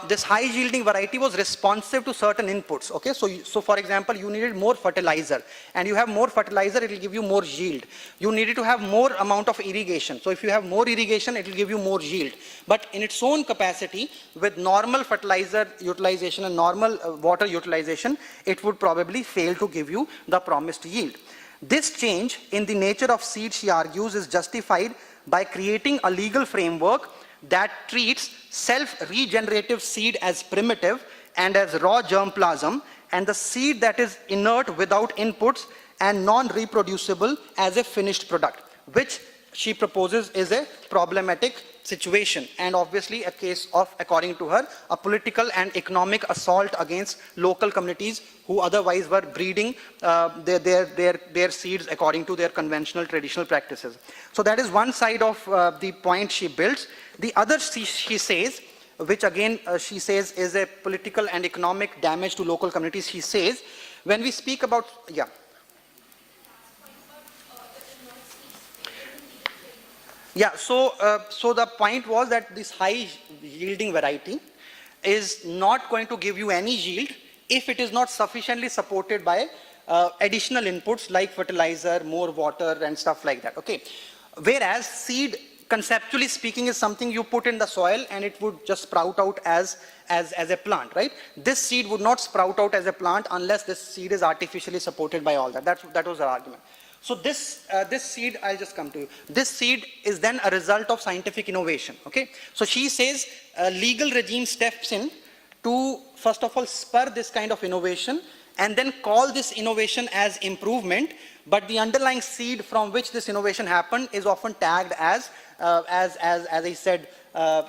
This high yielding variety was responsive to certain inputs. Okay, so for example, you needed more fertilizer, and you have more fertilizer, it will give you more yield. You needed to have more amount of irrigation. So if you have more irrigation, it will give you more yield. But in its own capacity, with normal fertilizer utilization and normal water utilization, it would probably fail to give you the promised yield. This change in the nature of seed, she argues, is justified by creating a legal framework that treats self-regenerative seed as primitive and as raw germplasm, and the seed that is inert without inputs and non-reproducible as a finished product, which she proposes is a problematic situation, and obviously a case of, according to her, a political and economic assault against local communities who otherwise were breeding their seeds according to their conventional traditional practices. So that is one side of the point she builds. The other she says, which again she says is a political and economic damage to local communities, she says, when we speak about, so the point was that this high yielding variety is not going to give you any yield if it is not sufficiently supported by additional inputs like fertilizer, more water and stuff like that. Okay. Whereas seed, conceptually speaking, is something you put in the soil and it would just sprout out as a plant, right? This seed would not sprout out as a plant unless this seed is artificially supported by all that. That was her argument. So this seed, I'll just come to you. This seed is then a result of scientific innovation, okay? So she says a legal regime steps in to, first of all, spur this kind of innovation and then call this innovation as improvement, but the underlying seed from which this innovation happened is often tagged as I said,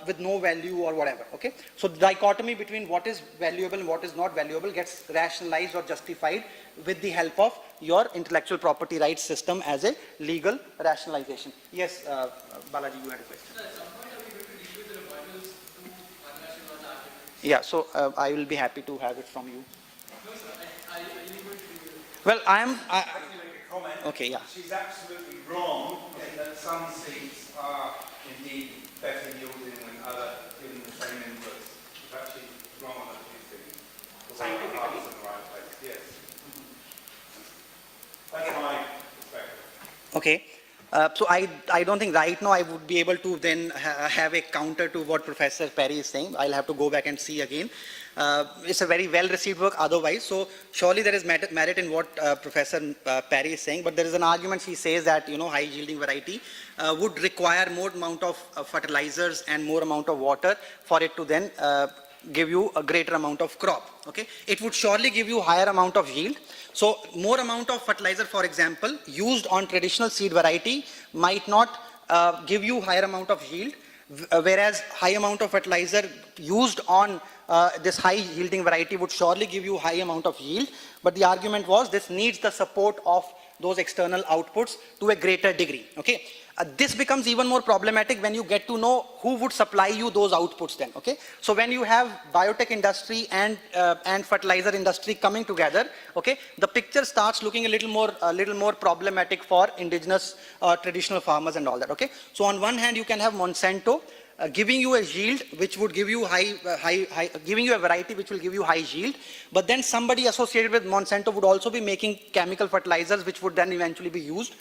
with no value or whatever, okay? So the dichotomy between what is valuable and what is not valuable gets rationalized or justified with the help of your intellectual property rights system as a legal rationalization. Yes, Balaji, you had a question. So at some point, are we going to deal with the rebuttals to international law arguments? Yeah, so I will be happy to have it from you. No, sir, I really going to deal with it. Well, I can make a comment. Okay, yeah. She's absolutely wrong in that some seeds are indeed better yielding than other given the same inputs. She's actually wrong on a few things. Scientifically? The heart's in the right place, yes. That's my perspective. Okay. So I don't think right now I would be able to then have a counter to what Professor Perry is saying. I'll have to go back and see again. It's a very well-received work otherwise, so surely there is merit in what Professor Perry is saying, but there is an argument she says that, high-yielding variety would require more amount of fertilizers and more amount of water for it to then give you a greater amount of crop, okay? It would surely give you higher amount of yield. So more amount of fertilizer, for example, used on traditional seed variety might not give you higher amount of yield, whereas high amount of fertilizer used on this high yielding variety would surely give you high amount of yield. But the argument was this needs the support of those external outputs to a greater degree, okay? This becomes even more problematic when you get to know who would supply you those outputs then, okay? So when you have biotech industry and fertilizer industry coming together, okay, the picture starts looking a little more problematic for indigenous traditional farmers and all that, okay? So on one hand, you can have Monsanto giving you a yield which would give you giving you a variety which will give you high yield, but then somebody associated with Monsanto would also be making chemical fertilizers which would then eventually be used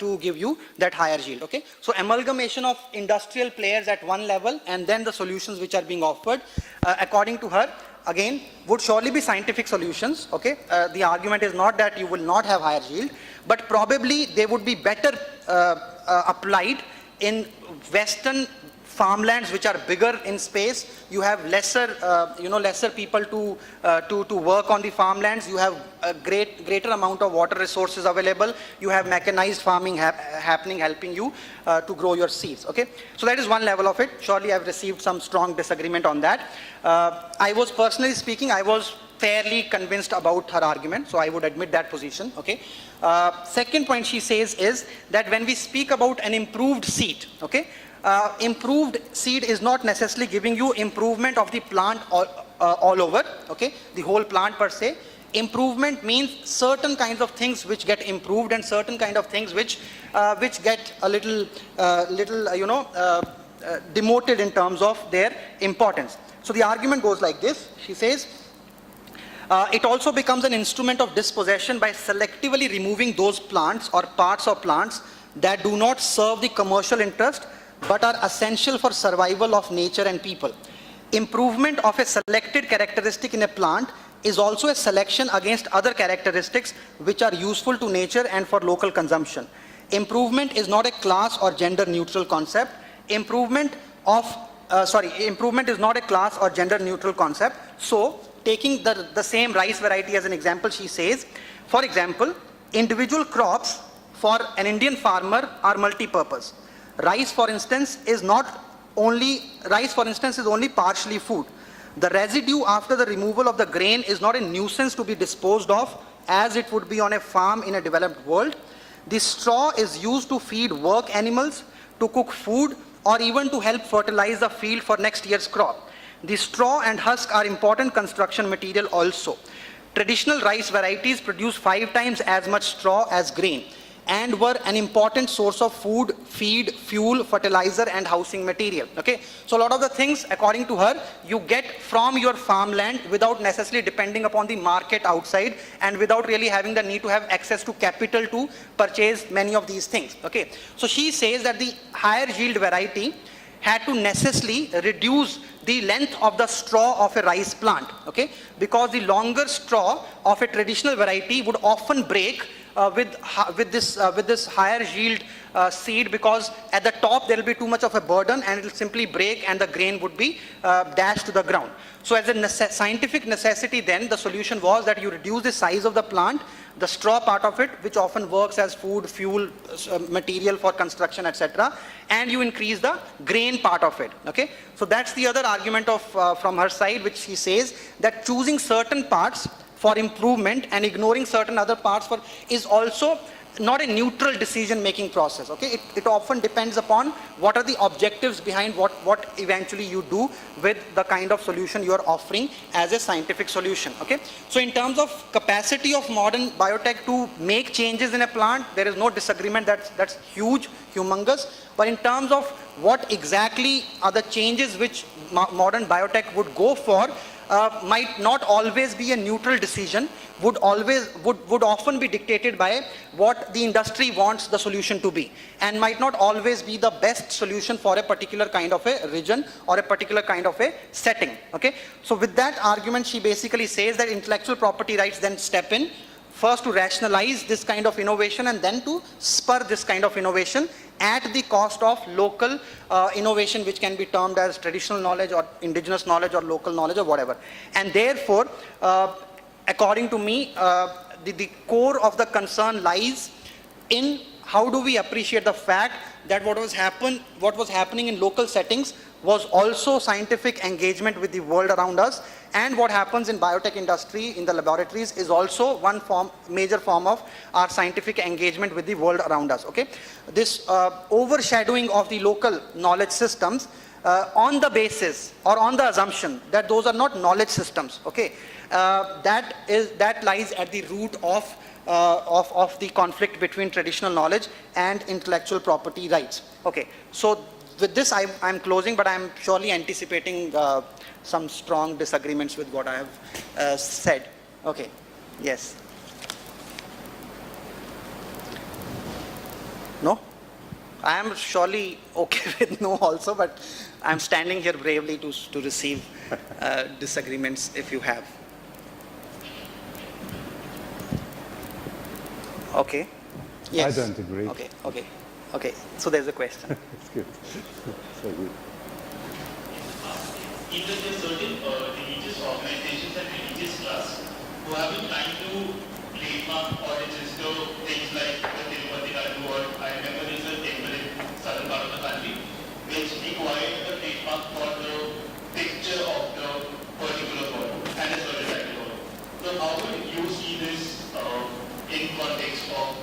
to give you that higher yield, okay? So amalgamation of industrial players at one level and then the solutions which are being offered, according to her, again, would surely be scientific solutions, okay? The argument is not that you will not have higher yield, but probably they would be better applied in Western farmlands which are bigger in space. You have lesser, lesser people to work on the farmlands. You have a greater amount of water resources available. You have mechanized farming happening, helping you to grow your seeds. Okay, so that is one level of it. Surely, I've received some strong disagreement on that. I was personally speaking, I was fairly convinced about her argument, so I would admit that position. Okay. Second point she says is that when we speak about an improved seed, okay. Improved seed is not necessarily giving you improvement of the plant all over, okay, the whole plant per se. Improvement means certain kinds of things which get improved and certain kind of things which get a little demoted in terms of their importance. So the argument goes like this. She says, it also becomes an instrument of dispossession by selectively removing those plants or parts of plants that do not serve the commercial interest but are essential for survival of nature and people. Improvement of a selected characteristic in a plant is also a selection against other characteristics which are useful to nature and for local consumption. Improvement is not a class or gender neutral concept. Improvement is not a class or gender neutral concept. So, taking the same rice variety as an example, she says, for example, individual crops for an Indian farmer are multi-purpose. Rice, for instance, is only partially food. The residue after the removal of the grain is not a nuisance to be disposed of as it would be on a farm in a developed world. The straw is used to feed work animals, to cook food, or even to help fertilize the field for next year's crop. The straw and husk are important construction material also. Traditional rice varieties produce 5 times as much straw as grain and were an important source of food, feed, fuel, fertilizer and housing material. Okay, so a lot of the things, according to her, you get from your farmland without necessarily depending upon the market outside and without really having the need to have access to capital to purchase many of these things. Okay, so she says that the higher yield variety had to necessarily reduce the length of the straw of a rice plant, okay, because the longer straw of a traditional variety would often break with this higher yield seed, because at the top there will be too much of a burden and it will simply break and the grain would be dashed to the ground. So as a scientific necessity then, the solution was that you reduce the size of the plant, the straw part of it, which often works as food, fuel, material for construction, etc., and you increase the grain part of it. Okay, so that's the other argument of from her side, which she says that choosing certain parts for improvement and ignoring certain other parts is also not a neutral decision-making process. Okay, it often depends upon what are the objectives behind what eventually you do with the kind of solution you are offering as a scientific solution. Okay, so in terms of capacity of modern biotech to make changes in a plant, there is no disagreement. That's huge, humongous. But in terms of what exactly are the changes which modern biotech would go for, might not always be a neutral decision, would often be dictated by what the industry wants the solution to be, and might not always be the best solution for a particular kind of a region or a particular kind of a setting. Okay, so with that argument, she basically says that intellectual property rights then step in, first to rationalize this kind of innovation and then to spur this kind of innovation at the cost of local innovation, which can be termed as traditional knowledge or indigenous knowledge or local knowledge or whatever. And therefore, according to me, the core of the concern lies in how do we appreciate the fact that what was happening in local settings was also scientific engagement with the world around us, and what happens in biotech industry in the laboratories is also one major form of our scientific engagement with the world around us. Okay, this overshadowing of the local knowledge systems on the basis or on the assumption that those are not knowledge systems. Okay, that lies at the root of the conflict between traditional knowledge and intellectual property rights. Okay, so with this, I'm closing, but I'm surely anticipating some strong disagreements with what I have said. Okay. Yes. No? I am surely okay with no also, but I'm standing here bravely to receive disagreements if you have. Okay. Yes. I don't agree. Okay, okay, okay. So there's a question. It's good. So good. Either there are certain religious organizations and religious trusts who have been trying to trademark or register things like the Tirupati Gadu, or I remember there's a temple in southern part of the country which required a trademark for the picture of the particular god and as well as title god. So how would you see this in context of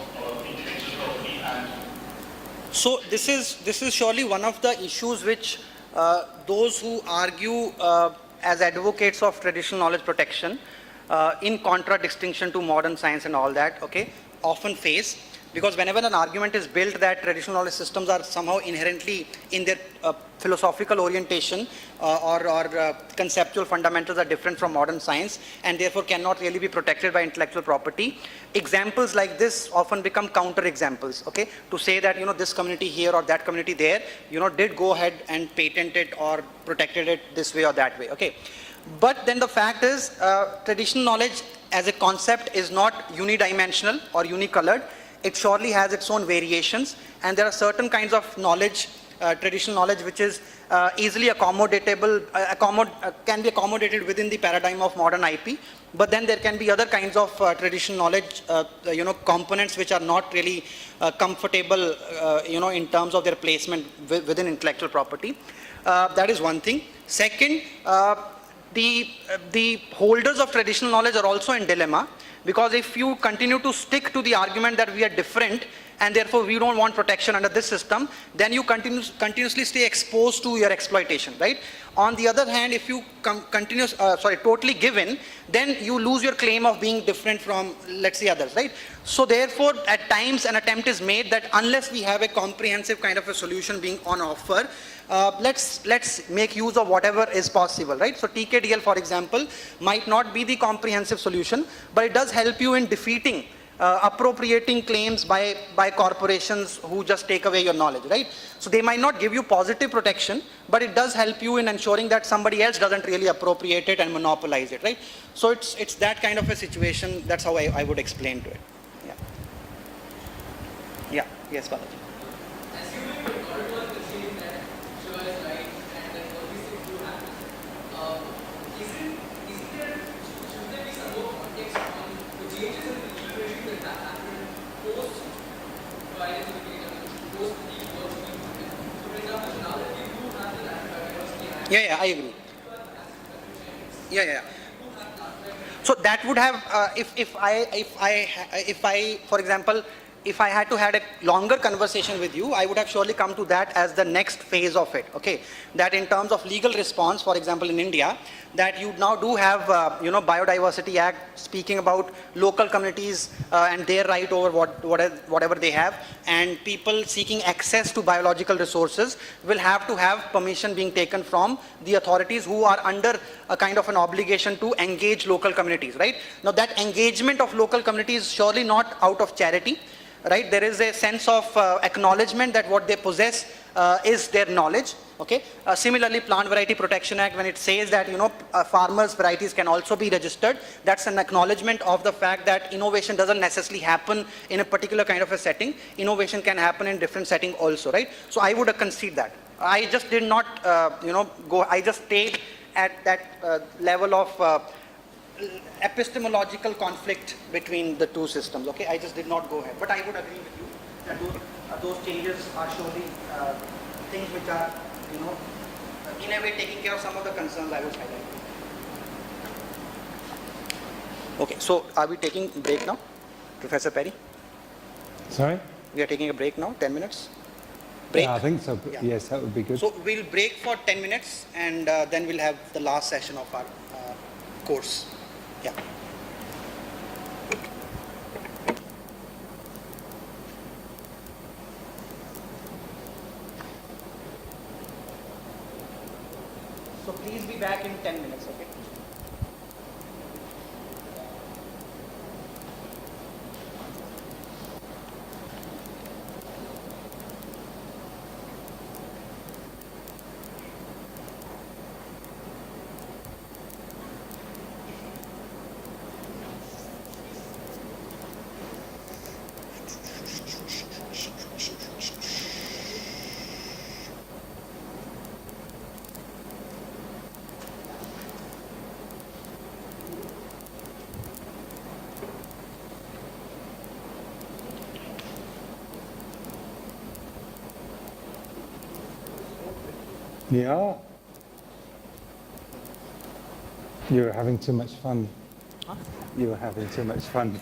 intellectual property and? So this is surely one of the issues which those who argue as advocates of traditional knowledge protection in contradistinction to modern science and all that, okay, often face, because whenever an argument is built that traditional knowledge systems are somehow inherently in their philosophical orientation or conceptual fundamentals are different from modern science and therefore cannot really be protected by intellectual property, examples like this often become counter examples, okay, to say that, you know, this community here or that community there, you know, did go ahead and patent it or protected it this way or that way, okay. But then the fact is, traditional knowledge as a concept is not unidimensional or unicolored. It surely has its own variations, and there are certain kinds of knowledge, traditional knowledge, which is easily accommodatable, can be accommodated within the paradigm of modern IP. But then there can be other kinds of traditional knowledge, you know, components which are not really comfortable, you know, in terms of their placement within intellectual property. That is one thing. Second, the holders of traditional knowledge are also in dilemma, because if you continue to stick to the argument that we are different and therefore we don't want protection under this system, then you continuously stay exposed to your exploitation, right? On the other hand, if you totally give in, then you lose your claim of being different from, let's say, others, right? So therefore, at times an attempt is made that unless we have a comprehensive kind of a solution being on offer, let's make use of whatever is possible, right? So TKDL, for example, might not be the comprehensive solution, but it does help you in defeating appropriating claims by corporations who just take away your knowledge, right? So they might not give you positive protection, but it does help you in ensuring that somebody else doesn't really appropriate it and monopolize it, right? So it's that kind of a situation. That's how I would explain to it. Yeah. Yeah. Yes, Balaji. Assuming the third one assumes that Shiva is right and that all these things do happen, should there be some more context on the changes in the legal regime that happened post violence of the data, post the wars being happened? So for example, now that we do have the land biodiversity act, Yeah, I agree. Yeah. So that would have, if I, for example, if I had to had a longer conversation with you, I would have surely come to that as the next phase of it, okay? That in terms of legal response, for example, in India, that you now do have, Biodiversity Act speaking about local communities and their right over whatever they have, and people seeking access to biological resources will have to have permission being taken from the authorities who are under a kind of an obligation to engage local communities, right? Now that engagement of local communities is surely not out of charity, right? There is a sense of acknowledgement that what they possess is their knowledge, okay? Similarly, Plant Variety Protection Act, when it says that, farmers' varieties can also be registered, that's an acknowledgement of the fact that innovation doesn't necessarily happen in a particular kind of a setting. Innovation can happen in different setting also, right? So I would concede that. I just did not, I just stayed at that level of epistemological conflict between the two systems, okay? I just did not go ahead. But I would agree with you that those changes are surely things which are, in a way taking care of some of the concerns I was highlighting. Okay, so are we taking a break now, Professor Perry? Sorry? We are taking a break now, 10 minutes? Break? Yeah, I think so. Yeah. Yes, that would be good. So we'll break for 10 minutes and then we'll have the last session of our course. Yeah. back in 10 minutes, okay? Yeah. You were having too much fun. Huh? You were having too much fun.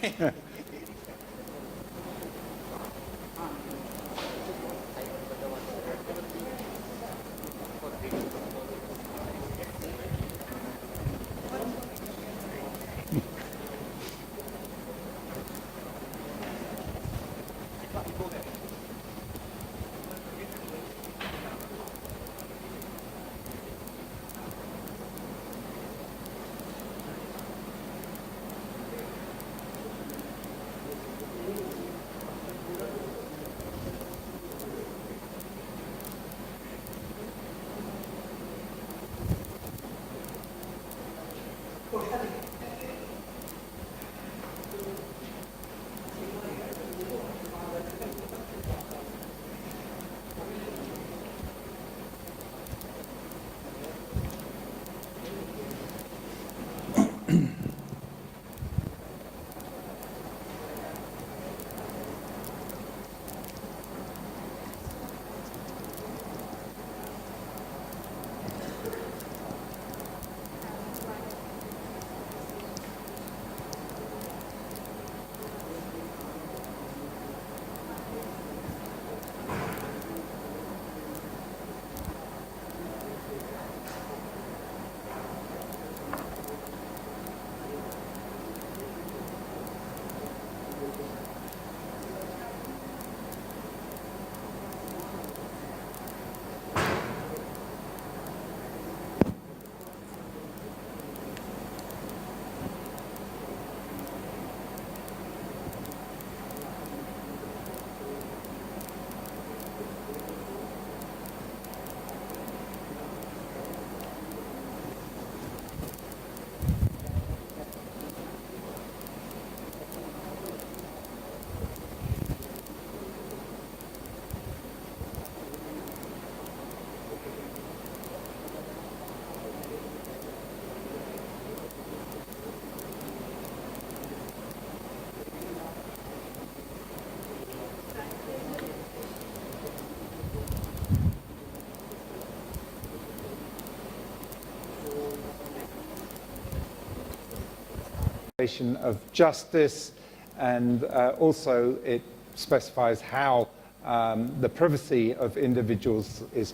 Of justice, and also it specifies how the privacy of individuals is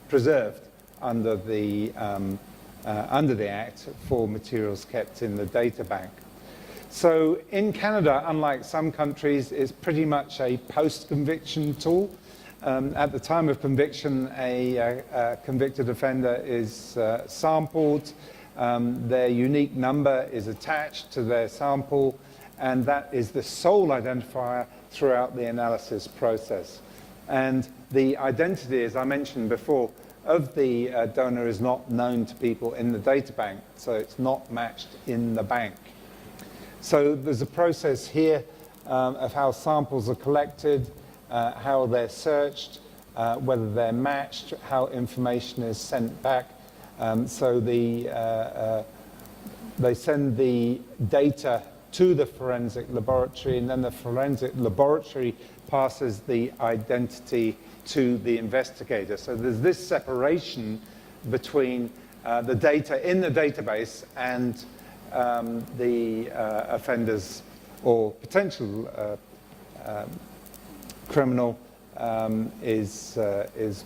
preserved under the Act for materials kept in the data bank. So in Canada, unlike some countries, it's pretty much a post-conviction tool. At the time of conviction, a convicted offender is sampled. Their unique number is attached to their sample, and that is the sole identifier throughout the analysis process. And the identity, as I mentioned before, of the donor is not known to people in the data bank, so it's not matched in the bank. So there's a process here of how samples are collected, how they're searched, whether they're matched, how information is sent back. So they send the data to the forensic laboratory, and then the forensic laboratory passes the identity to the investigator. So there's this separation between the data in the database and the offenders or potential criminal is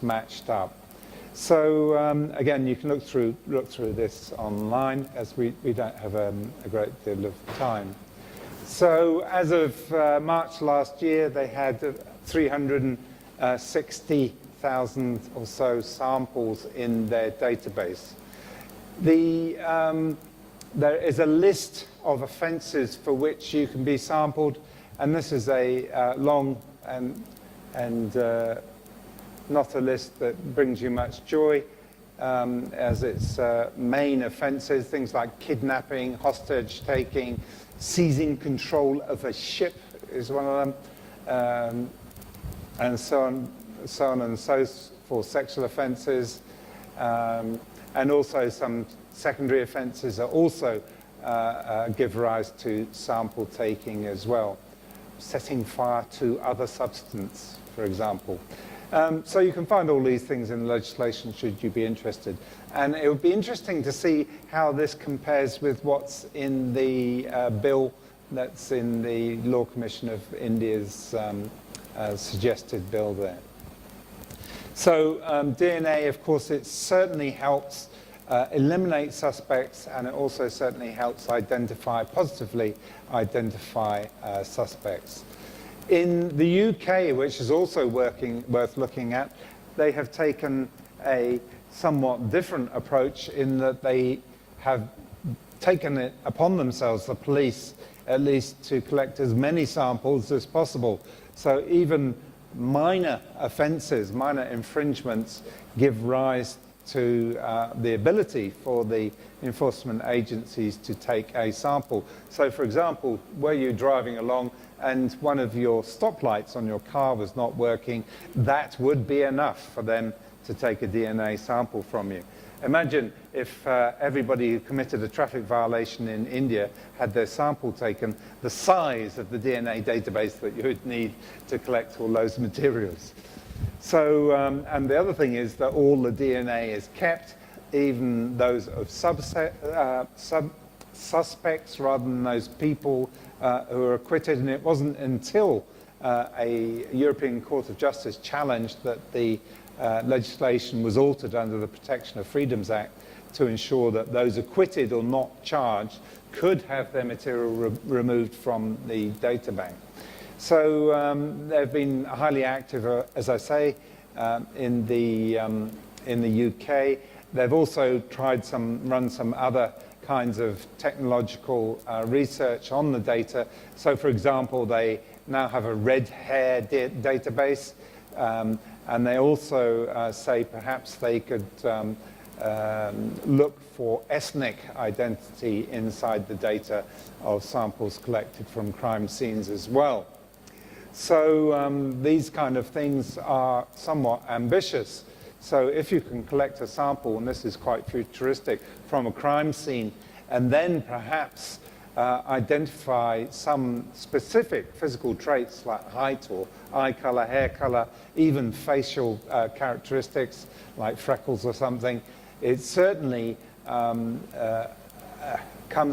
matched up. So again, you can look through this online, as we don't have a great deal of time. So as of March last year, they had 360,000 or so samples in their database. There is a list of offences for which you can be sampled, and this is a long and not a list that brings you much joy, as its main offences, things like kidnapping, hostage taking, seizing control of a ship is one of them, and so on and so forth, sexual offences, and also some secondary offences that also give rise to sample taking as well. Setting fire to other substance, for example. So you can find all these things in the legislation should you be interested. And it would be interesting to see how this compares with what's in the bill that's in the Law Commission of India's suggested bill there. So DNA, of course, it certainly helps eliminate suspects, and it also certainly helps positively identify suspects. In the UK, which is also worth looking at, they have taken a somewhat different approach in that they have taken it upon themselves, the police, at least, to collect as many samples as possible. So even minor offences, minor infringements, give rise to the ability for the enforcement agencies to take a sample. So, for example, were you driving along and one of your stoplights on your car was not working, that would be enough for them to take a DNA sample from you. Imagine if everybody who committed a traffic violation in India had their sample taken, the size of the DNA database that you would need to collect all those materials. So, and the other thing is that all the DNA is kept, even those of suspects rather than those people who are acquitted. And it wasn't until a European Court of Justice challenged that the legislation was altered under the Protection of Freedoms Act to ensure that those acquitted or not charged could have their material removed from the data bank. So they've been highly active, as I say, in the UK. They've also tried run some other kinds of technological research on the data. So, for example, they now have a red hair database, and they also say perhaps they could look for ethnic identity inside the data of samples collected from crime scenes as well. So these kind of things are somewhat ambitious. So if you can collect a sample, and this is quite futuristic, from a crime scene, and then perhaps identify some specific physical traits like height or eye color, hair color, even facial characteristics like freckles or something, it certainly comes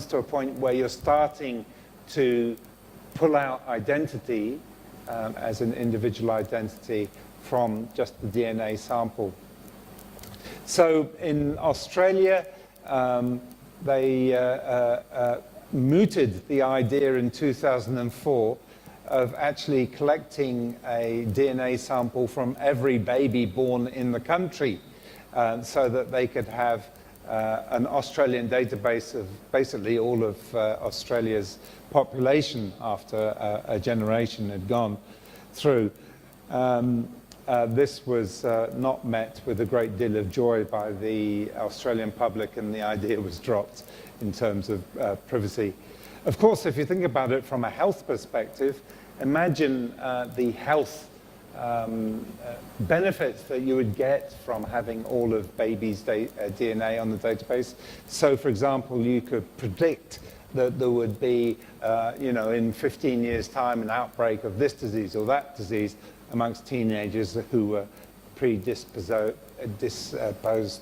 to a point where you're starting to pull out identity as an individual identity from just the DNA sample. So in Australia, they mooted the idea in 2004 of actually collecting a DNA sample from every baby born in the country so that they could have an Australian database of basically all of Australia's population after a generation had gone through. This was not met with a great deal of joy by the Australian public, and the idea was dropped in terms of privacy. Of course, if you think about it from a health perspective, imagine the health benefits that you would get from having all of babies' DNA on the database. So, for example, you could predict that there would be, in 15 years' time, an outbreak of this disease or that disease amongst teenagers who were predisposed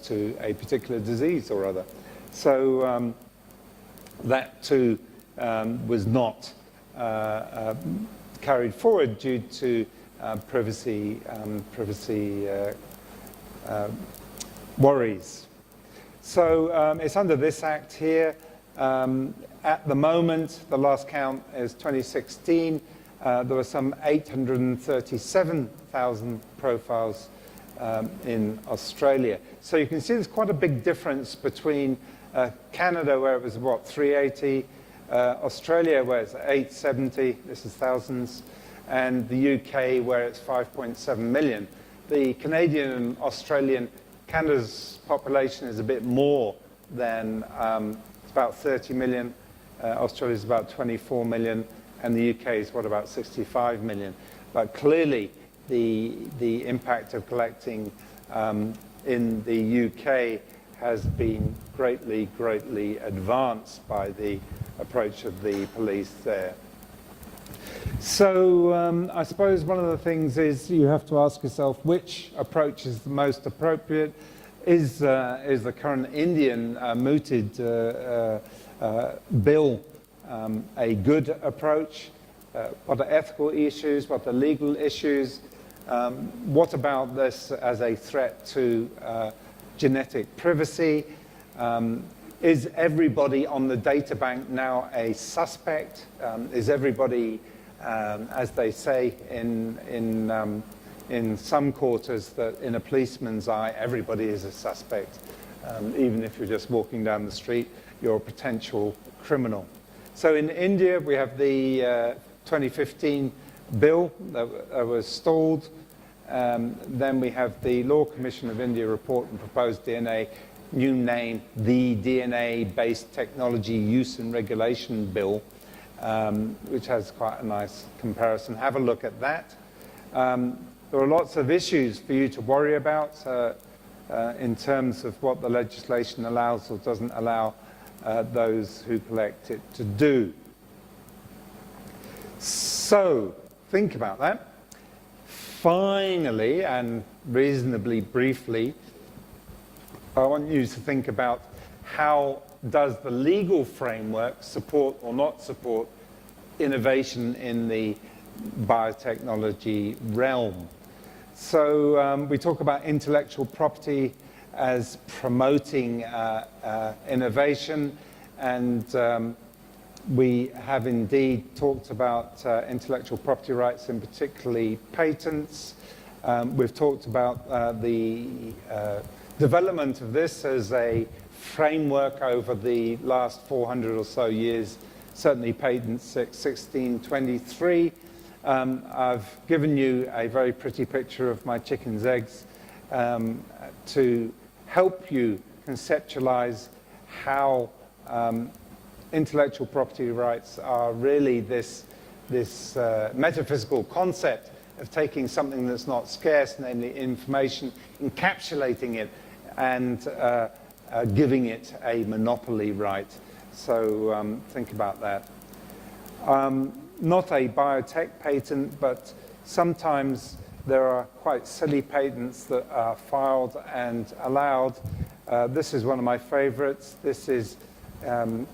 to a particular disease or other. So that too was not carried forward due to privacy worries. So it's under this act here. At the moment, the last count is 2016. There were some 837,000 profiles in Australia. So you can see there's quite a big difference between Canada, where it was, what, 380, Australia, where it's 870, this is thousands, and the UK, where it's 5.7 million. The Canadian and Australian, Canada's population is a bit more than, it's about 30 million, Australia's about 24 million, and the UK is, what, about 65 million. But clearly, the impact of collecting in the UK has been greatly advanced by the approach of the police there. So I suppose one of the things is you have to ask yourself which approach is the most appropriate. Is the current Indian mooted bill a good approach? What are ethical issues? What are legal issues? What about this as a threat to genetic privacy? Is everybody on the data bank now a suspect? Is everybody, as they say in some quarters, that in a policeman's eye, everybody is a suspect. Even if you're just walking down the street, you're a potential criminal. So in India, we have the 2015 bill that was stalled. Then we have the Law Commission of India report and proposed DNA, new name, the DNA-based technology use and regulation bill, which has quite a nice comparison. Have a look at that. There are lots of issues for you to worry about in terms of what the legislation allows or doesn't allow those who collect it to do. So, think about that. Finally, and reasonably briefly, I want you to think about how does the legal framework support or not support innovation in the biotechnology realm. So we talk about intellectual property as promoting innovation, and we have indeed talked about intellectual property rights, and particularly patents. We've talked about the development of this as a framework over the last 400 or so years, certainly patent 1623. I've given you a very pretty picture of my chicken's eggs to help you conceptualize how intellectual property rights are really this metaphysical concept of taking something that's not scarce, namely information, encapsulating it, and giving it a monopoly right. So think about that. Not a biotech patent, but sometimes there are quite silly patents that are filed and allowed. This is one of my favorites. This is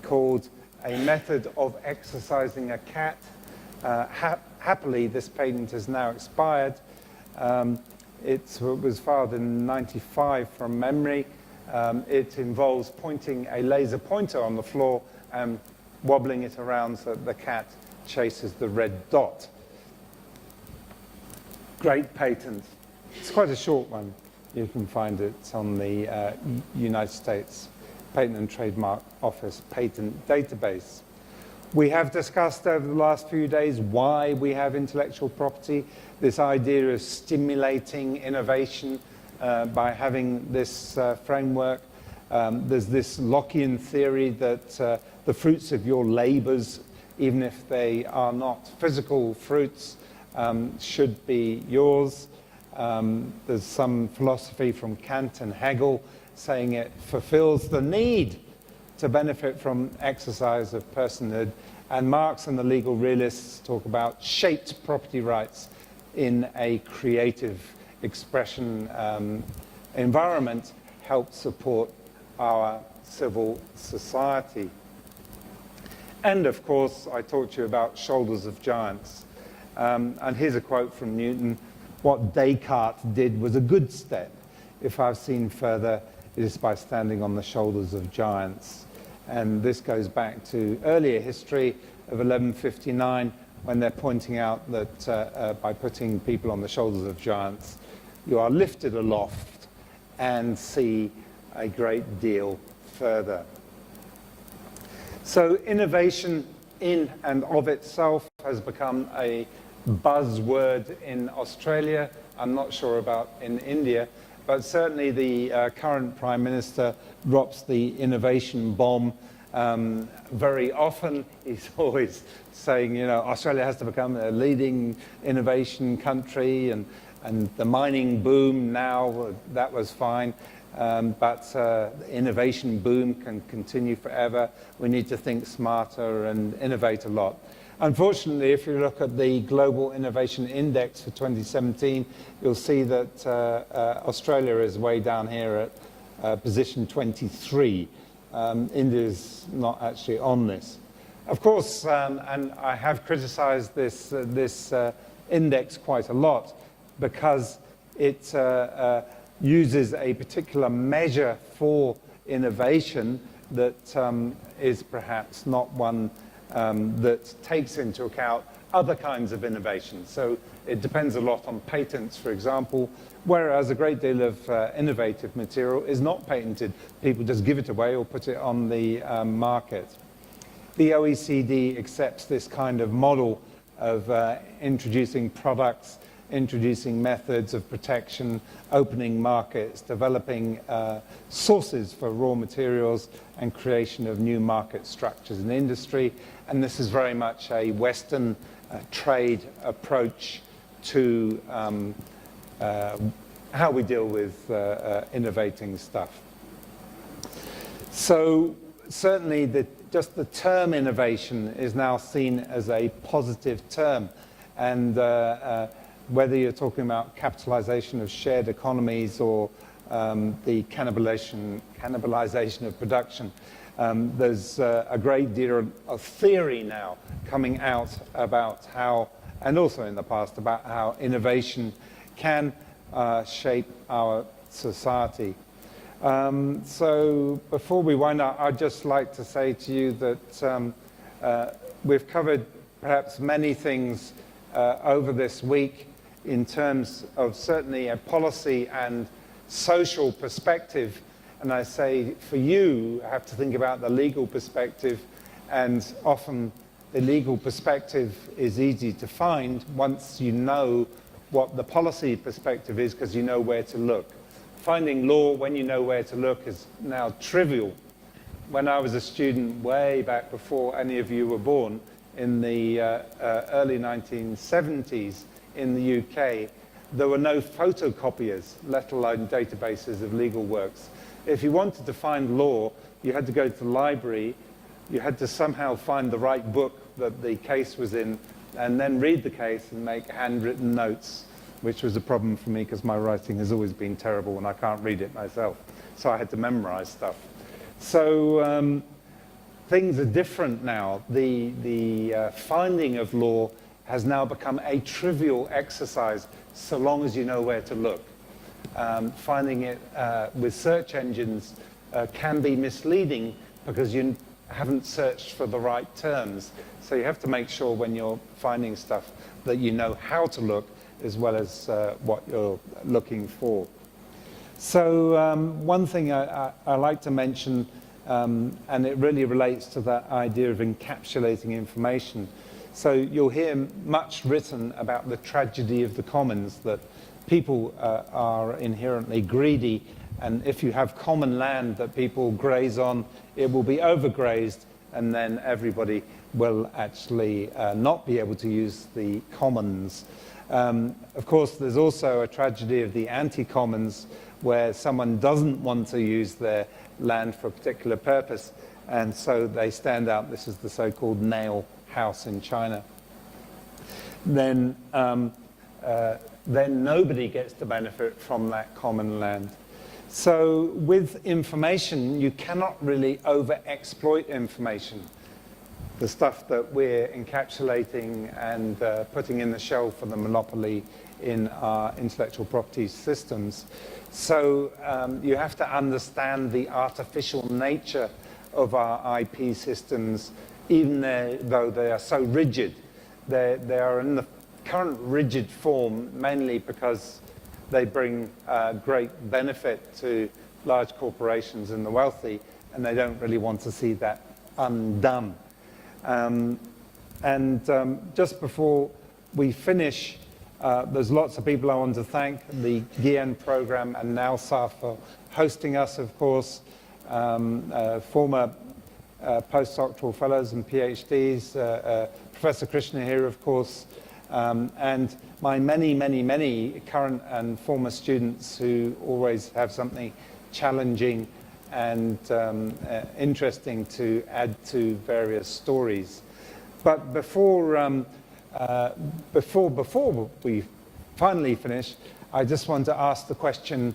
called a method of exercising a cat. Happily, this patent has now expired. It was filed in '95 from memory. It involves pointing a laser pointer on the floor and wobbling it around so that the cat chases the red dot. Great patent. It's quite a short one. You can find it on the United States Patent and Trademark Office patent database. We have discussed over the last few days why we have intellectual property, this idea of stimulating innovation by having this framework. There's this Lockean theory that the fruits of your labors, even if they are not physical fruits, should be yours. There's some philosophy from Kant and Hegel saying it fulfills the need to benefit from exercise of personhood. And Marx and the legal realists talk about shaped property rights in a creative expression environment help support our civil society. And of course, I talked to you about shoulders of giants. And here's a quote from Newton: "What Descartes did was a good step. If I've seen further, it is by standing on the shoulders of giants." And this goes back to earlier history of 1159, when they're pointing out that by putting people on the shoulders of giants, you are lifted aloft and see a great deal further. So innovation in and of itself has become a buzzword in Australia. I'm not sure about in India, but certainly the current Prime Minister drops the innovation bomb very often. He's always saying, you know, Australia has to become a leading innovation country, and the mining boom now, that was fine. But the innovation boom can continue forever. We need to think smarter and innovate a lot. Unfortunately, if you look at the Global Innovation Index for 2017, you'll see that Australia is way down here at position 23. India's not actually on this. Of course, and I have criticized this index quite a lot because it uses a particular measure for innovation that is perhaps not one that takes into account other kinds of innovation. So it depends a lot on patents, for example, whereas a great deal of innovative material is not patented. People just give it away or put it on the market. The OECD accepts this kind of model of introducing products, introducing methods of protection, opening markets, developing sources for raw materials, and creation of new market structures in industry. And this is very much a Western trade approach to how we deal with innovating stuff. So certainly just the term innovation is now seen as a positive term. And whether you're talking about capitalization of shared economies or the cannibalization of production, there's a great deal of theory now coming out about how, and also in the past, about how innovation can shape our society. So before we wind up, I'd just like to say to you that we've covered perhaps many things over this week in terms of certainly a policy and social perspective. And I say for you, I have to think about the legal perspective, and often the legal perspective is easy to find once you know what the policy perspective is, because you know where to look. Finding law when you know where to look is now trivial. When I was a student way back before any of you were born, in the early 1970s in the UK, there were no photocopiers, let alone databases of legal works. If you wanted to find law, you had to go to the library, you had to somehow find the right book that the case was in, and then read the case and make handwritten notes, which was a problem for me because my writing has always been terrible and I can't read it myself. So I had to memorize stuff. So things are different now. The finding of law has now become a trivial exercise so long as you know where to look. Finding it with search engines can be misleading because you haven't searched for the right terms. So you have to make sure when you're finding stuff that you know how to look as well as what you're looking for. So one thing I like to mention, and it really relates to that idea of encapsulating information. So you'll hear much written about the tragedy of the commons, that people are inherently greedy, and if you have common land that people graze on, it will be overgrazed, and then everybody will actually not be able to use the commons. Of course, there's also a tragedy of the anti-commons, where someone doesn't want to use their land for a particular purpose, and so they stand out. This is the so-called nail house in China. Then nobody gets to benefit from that common land. So with information, you cannot really over-exploit information. The stuff that we're encapsulating and putting in the shell for the monopoly in our intellectual property systems. So you have to understand the artificial nature of our IP systems, even though they are so rigid. They are in the current rigid form mainly because they bring great benefit to large corporations and the wealthy, and they don't really want to see that undone. Just before we finish, there's lots of people I want to thank, the GIAN program and NALSAR for hosting us, of course, former postdoctoral fellows and PhDs, Professor Krishna here, of course, and my many, many, many current and former students who always have something challenging and interesting to add to various stories. But before we finally finish, I just want to ask the question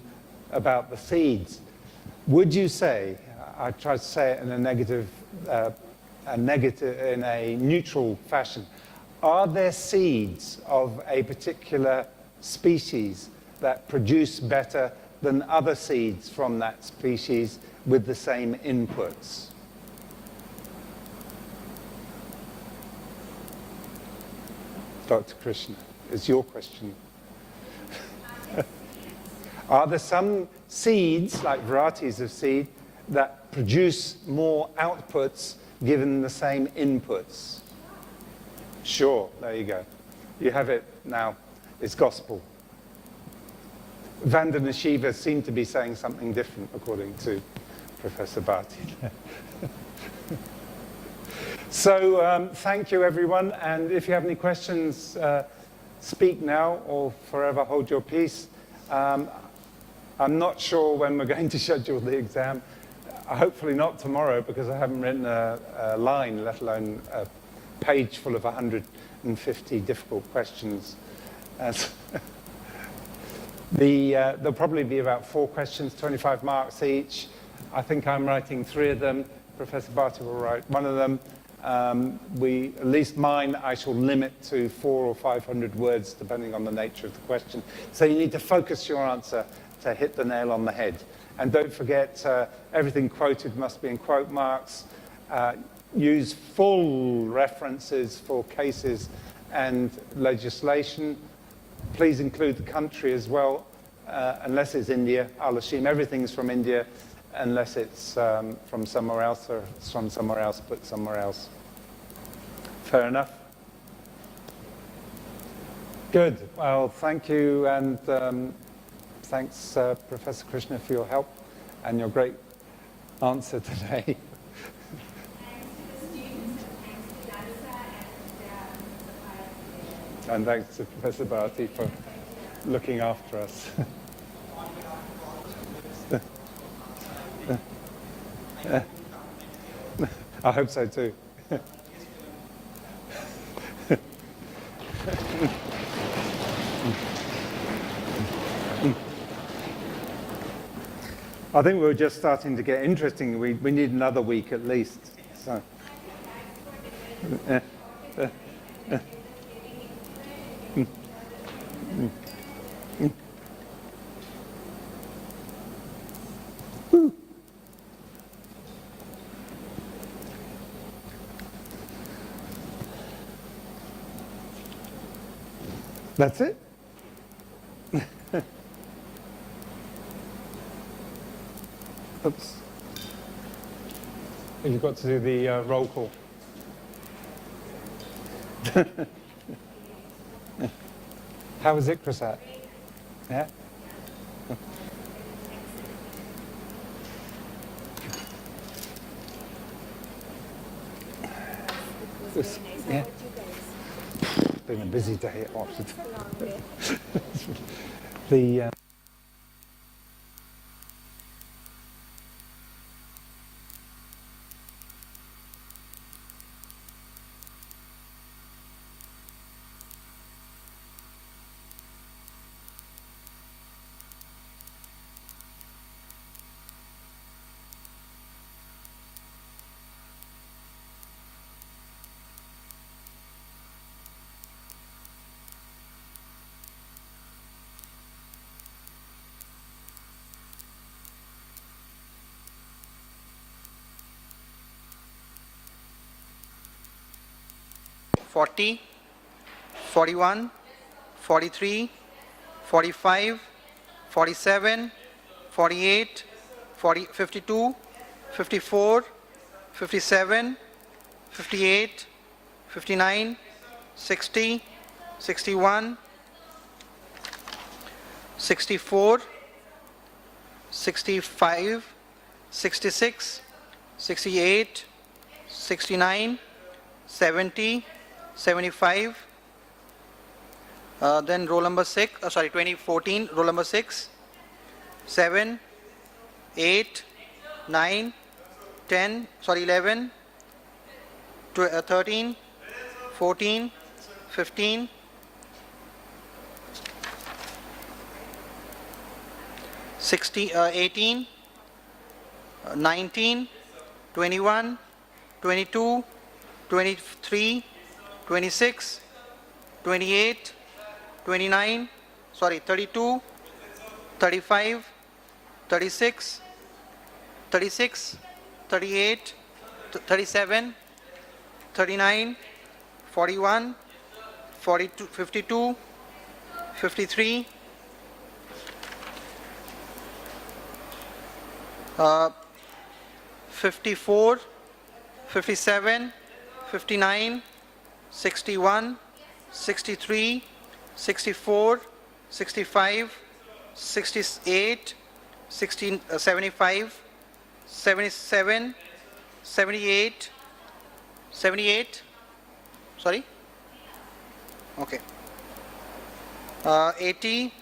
about the seeds. Would you say, I try to say it in in a neutral fashion, are there seeds of a particular species that produce better than other seeds from that species with the same inputs? Dr. Krishna, it's your question. Are there some seeds, like varieties of seed, that produce more outputs given the same inputs? Sure, there you go. You have it now. It's gospel. Vandana Shiva seemed to be saying something different, according to Professor Bharti. So thank you, everyone. And if you have any questions, speak now or forever hold your peace. I'm not sure when we're going to schedule the exam. Hopefully not tomorrow, because I haven't written a line, let alone a page full of 150 difficult questions. There'll probably be about 4 questions, 25 marks each. I think I'm writing 3 of them. Professor Bharti will write 1 of them. At least mine, I shall limit to 400 or 500 words, depending on the nature of the question. So you need to focus your answer to hit the nail on the head. And don't forget, everything quoted must be in quote marks. Use full references for cases and legislation. Please include the country as well, unless it's India. I'll assume everything's from India, unless it's from somewhere else, or it's from somewhere else, put somewhere else. Fair enough? Good. Well, thank you, and thanks, Professor Krishna, for your help and your great answer today. And thanks to Professor Bharti for looking after us. I hope so too. I think we're just starting to get interesting. We need another week at least. So. That's it? Oops. You've got to do the roll call. How was it, Chrisat? Yeah? Yeah. It's been a busy day at Washington. The $40, $41, $43, $45, 47, 48, 52, 54, 57, 58, 59, 60, 61, 64, 65, 66, 68, 69, 70, 75, then roll number 6, 2014, roll number 6, 7, 8, 9, 10, 11, 13, 14, 15, 18, 19, 21, 22, 23, 26, 28, 29, 32, 35, 36, 36, 38, 37, 39, 41, 42, 52, 53, 54, 57, 59, 61, 63, 64, 65, 68, 75, 77, 78, 78, sorry, okay, 80,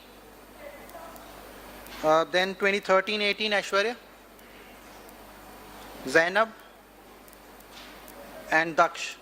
then 2013, 18, Aishwarya, Zainab, and Daksh.